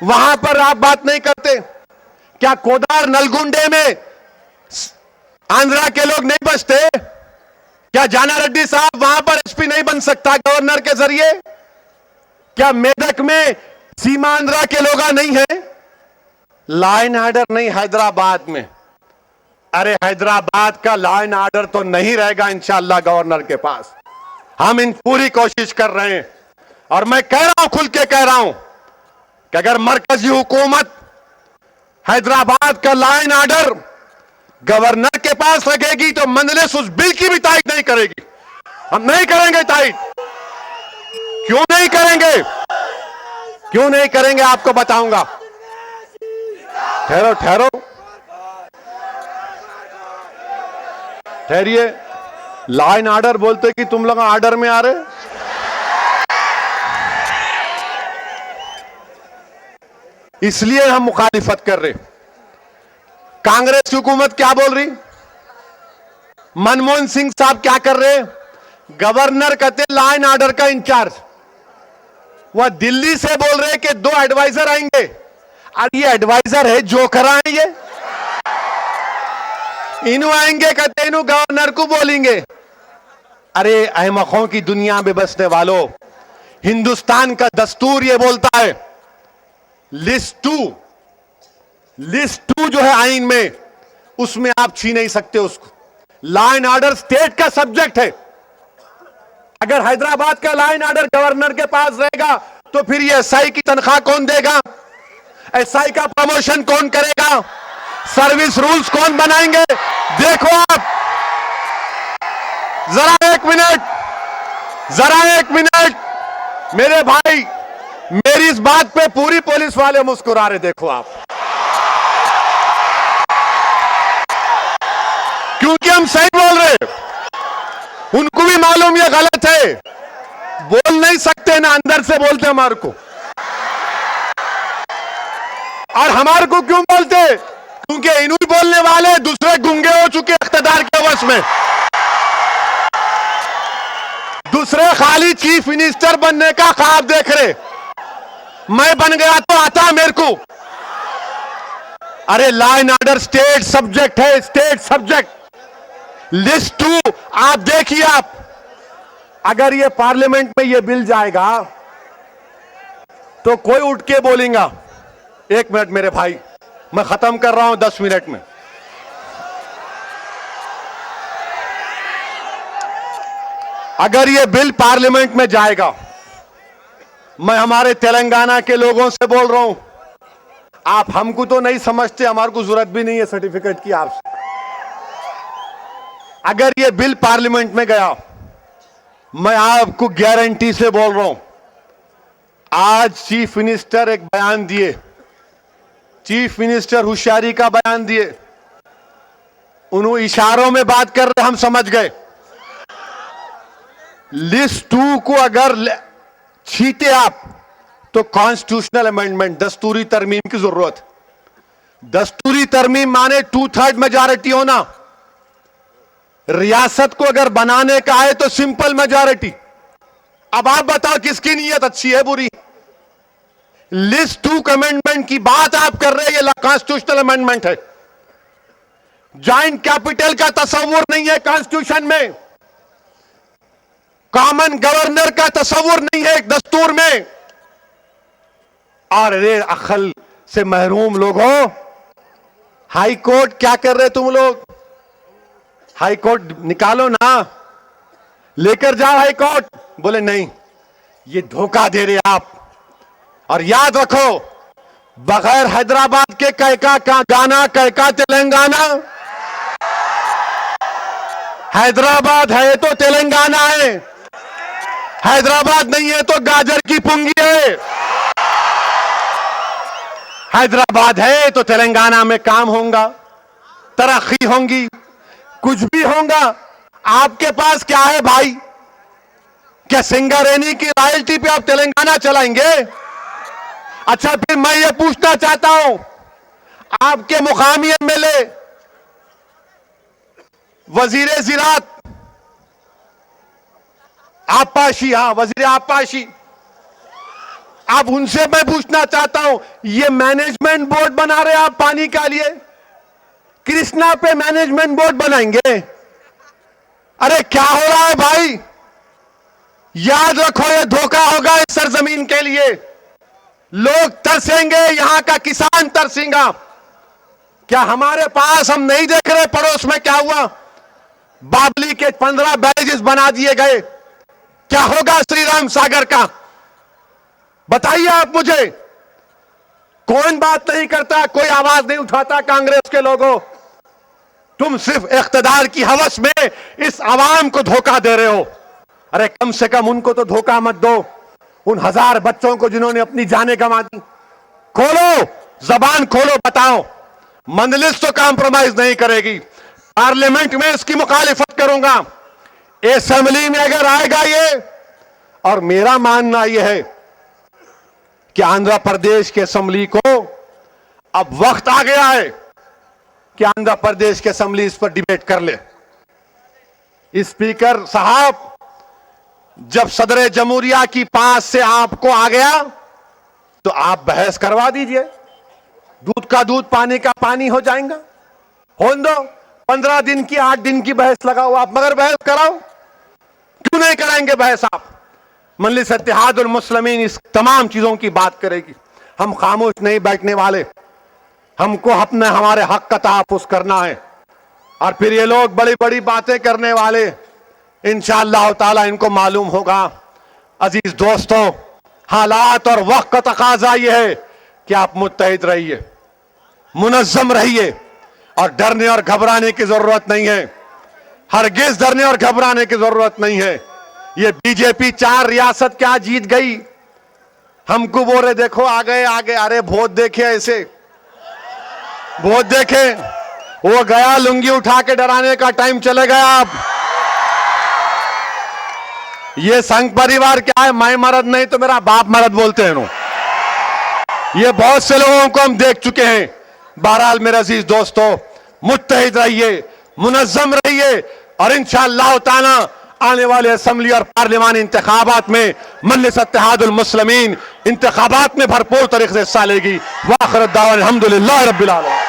[SPEAKER 2] वहां पर आप बात नहीं करते। क्या कोदार नलगुंडे में आंध्रा के लोग नहीं बचते? क्या जाना रेड्डी साहब वहां पर एसपी नहीं बन सकता गवर्नर के जरिए? क्या मेदक में सीमांध्रा के लोग नहीं है? लॉ एंड ऑर्डर नहीं हैदराबाद में। अरे हैदराबाद का लॉ एंड ऑर्डर तो नहीं रहेगा इंशाअल्लाह गवर्नर के पास। हम इन पूरी कोशिश कर रहे हैं और मैं कह रहा हूं, खुल के कह रहा हूं कि अगर मरकजी हुकूमत हैदराबाद का लॉ एंड ऑर्डर गवर्नर के पास रखेगी तो मजलिस उस बिल की भी तायद नहीं करेगी। हम नहीं करेंगे तायद। क्यों नहीं करेंगे? क्यों नहीं करेंगे आपको बताऊंगा। ठहरो ठहरो, ठहरिए। लॉ एंड ऑर्डर बोलते कि तुम लोग ऑर्डर में आ रहे। इसलिए हम मुखालिफत कर रहे। कांग्रेस की हुकूमत क्या बोल रही? मनमोहन सिंह साहब क्या कर रहे? गवर्नर कहते लॉ एंड ऑर्डर का इंचार्ज, वह दिल्ली से बोल रहे कि 2 एडवाइजर आएंगे। अब ये एडवाइजर है, जोकर आएंगे, इन्हों आएंगे, कहते इन्हों गवर्नर को बोलेंगे। अरे अहमकों की दुनिया में बसने वालों, हिंदुस्तान का दस्तूर ये बोलता है लिस्ट टू जो है आइन में, उसमें आप छीन नहीं सकते उसको। लॉ एंड ऑर्डर स्टेट का सब्जेक्ट है। अगर हैदराबाद का लॉ एंड ऑर्डर गवर्नर के पास रहेगा तो फिर ये एसआई की तनख्वाह कौन देगा? एसआई का प्रमोशन कौन करेगा? सर्विस रूल्स कौन बनाएंगे? देखो आप, जरा एक मिनट मेरे भाई, मेरी इस बात पे पूरी पुलिस वाले मुस्कुरा रहे। देखो आप, क्योंकि हम सही बोल रहे। उनको भी मालूम ये गलत है, बोल नहीं सकते ना, अंदर से बोलते हमारे को। और हमारे को क्यों बोलते? क्योंकि इन्हीं बोलने वाले दूसरे गुंगे हो चुके इख्तिदार के वश में। दूसरे खाली चीफ मिनिस्टर बनने का ख्वाब देख रहे। मैं बन गया तो आता मेरे को। अरे law and order state subject है, स्टेट सब्जेक्ट। लिस्ट 2 आप देखिए। आप अगर ये पार्लियामेंट में ये बिल जाएगा तो कोई उठ के बोलेगा, 1 मिनट मेरे भाई, मैं खत्म कर रहा हूं 10 मिनट में। अगर ये बिल पार्लियामेंट में जाएगा, मैं हमारे तेलंगाना के लोगों से बोल रहा हूं, आप हमको तो नहीं समझते, हमारे को जरूरत भी नहीं है सर्टिफिकेट की आपसे। अगर ये बिल पार्लियामेंट में गया, मैं आपको गारंटी से बोल रहा हूं, आज चीफ मिनिस्टर एक बयान दिए, चीफ मिनिस्टर होशियारी का बयान दिए, उन्होंने इशारों में बात कर रहे, हम समझ गए। लिस्ट 2 को अगर छीटे आप तो कॉन्स्टिट्यूशनल अमेंडमेंट, दस्तूरी तरमीम की जरूरत। दस्तूरी तरमीम माने 2/3 मेजॉरिटी होना। रियासत को अगर बनाने का है तो सिंपल मेजॉरिटी। अब आप बताओ किसकी नीयत अच्छी है बुरी? लिस्ट 2 अमेंडमेंट की बात आप कर रहे हैं, ये कॉन्स्टिट्यूशनल अमेंडमेंट है। जॉइंट कैपिटल का तस्वुर नहीं है कॉन्स्टिट्यूशन में, कॉमन गवर्नर का तस्वुर नहीं है दस्तूर में। और रे अक्ल से महरूम लोगों, हाई कोर्ट क्या कर रहे तुम लोग? हाई कोर्ट निकालो ना, लेकर जाओ हाई कोर्ट। बोले नहीं, ये धोखा दे रहे आप। और याद रखो, बगैर हैदराबाद के कैका का गाना, कैका तेलंगाना। हैदराबाद है तो तेलंगाना है, हैदराबाद नहीं है तो गाजर की पुंगी है। हैदराबाद है तो तेलंगाना में काम होगा, तरक्की होंगी, कुछ भी होगा। आपके पास क्या है भाई? क्या सिंगारेनी की रॉयल्टी पे आप तेलंगाना चलाएंगे? अच्छा, फिर मैं ये पूछना चाहता हूं, आपके मुकामी एमएलए वजीर ज़राअत आपाशी, हाँ वजीर आपाशी, अब उनसे मैं पूछना चाहता हूं, ये मैनेजमेंट बोर्ड बना रहे आप पानी के लिए, कृष्णा पे मैनेजमेंट बोर्ड बनाएंगे? अरे क्या हो रहा है भाई? याद रखो, ये धोखा होगा इस सरजमीन के लिए। लोग तरसेंगे, यहां का किसान तरसेगा। क्या हमारे पास, हम नहीं देख रहे पड़ोस में क्या हुआ? बाबली के 15 बैरेजेस बना दिए गए। क्या होगा श्री राम सागर का? बताइए आप मुझे। कौन बात नहीं करता, कोई आवाज नहीं उठाता कांग्रेस के लोगों। तुम सिर्फ इख्तिदार की हवस में इस आवाम को धोखा दे रहे हो। अरे कम से कम उनको तो धोखा मत दो, उन 1000 बच्चों को जिन्होंने अपनी जानें गंवा दी। खोलो जबान, खोलो, बताओ। मंजलिस तो कॉम्प्रोमाइज नहीं करेगी, पार्लियामेंट में इसकी मुखालिफत करूंगा, असेंबली में अगर आएगा ये। और मेरा मानना यह है कि आंध्र प्रदेश के असेंबली को अब वक्त आ गया है कि आंध्र प्रदेश के असेंबली इस पर डिबेट कर ले। स्पीकर साहब, जब सदर जमहूरिया की पास से आपको आ गया तो आप बहस करवा दीजिए। दूध का दूध, पानी का पानी हो जाएगा। होने दो 15 दिन की, 8 दिन की बहस लगाओ आप, मगर बहस कराओ। क्यों नहीं कराएंगे बहस आप? मजलिस इत्तेहादुल मुस्लिमीन इस तमाम चीजों की बात करेगी। हम खामोश नहीं बैठने वाले। हमको अपने हमारे हक का तहफ्फुज़ करना है। और फिर ये लोग बड़ी बड़ी बातें करने वाले, इंशाअल्लाह ताला इनको मालूम होगा। अजीज दोस्तों, हालात और वक्त का तकाजा यह है कि आप मुत्तहिद रहिए, मुनज़्ज़म रहिए, और डरने और घबराने की जरूरत नहीं है। हरगिज़ डरने और घबराने की जरूरत नहीं है। ये बीजेपी 4 रियासत क्या जीत गई, हमको बोल रहे देखो आ गए आ गए। अरे वोट देखे, ऐसे वोट देखे, वो गया, लुंगी उठा के डराने का टाइम चले गया। अब ये संघ परिवार क्या है? मैं मर्द नहीं तो मेरा बाप मर्द बोलते हैं नो। ये बहुत से लोगों को हम देख चुके हैं। बहरहाल मेरे अजीज दोस्तों, मुत्तहिद रहिए, मुनज़्ज़म रहिए, और इंशाअल्लाह ताला आने वाले असेंबली और पार्लिमानी इंतखाबात में मजलिस इत्तेहादुल मुस्लिमीन इंतखाबात में भरपूर तरीके से हिस्सा लेगी। वाखिर दावा अल्हम्दुलिल्लाह रब्बिल आलमीन।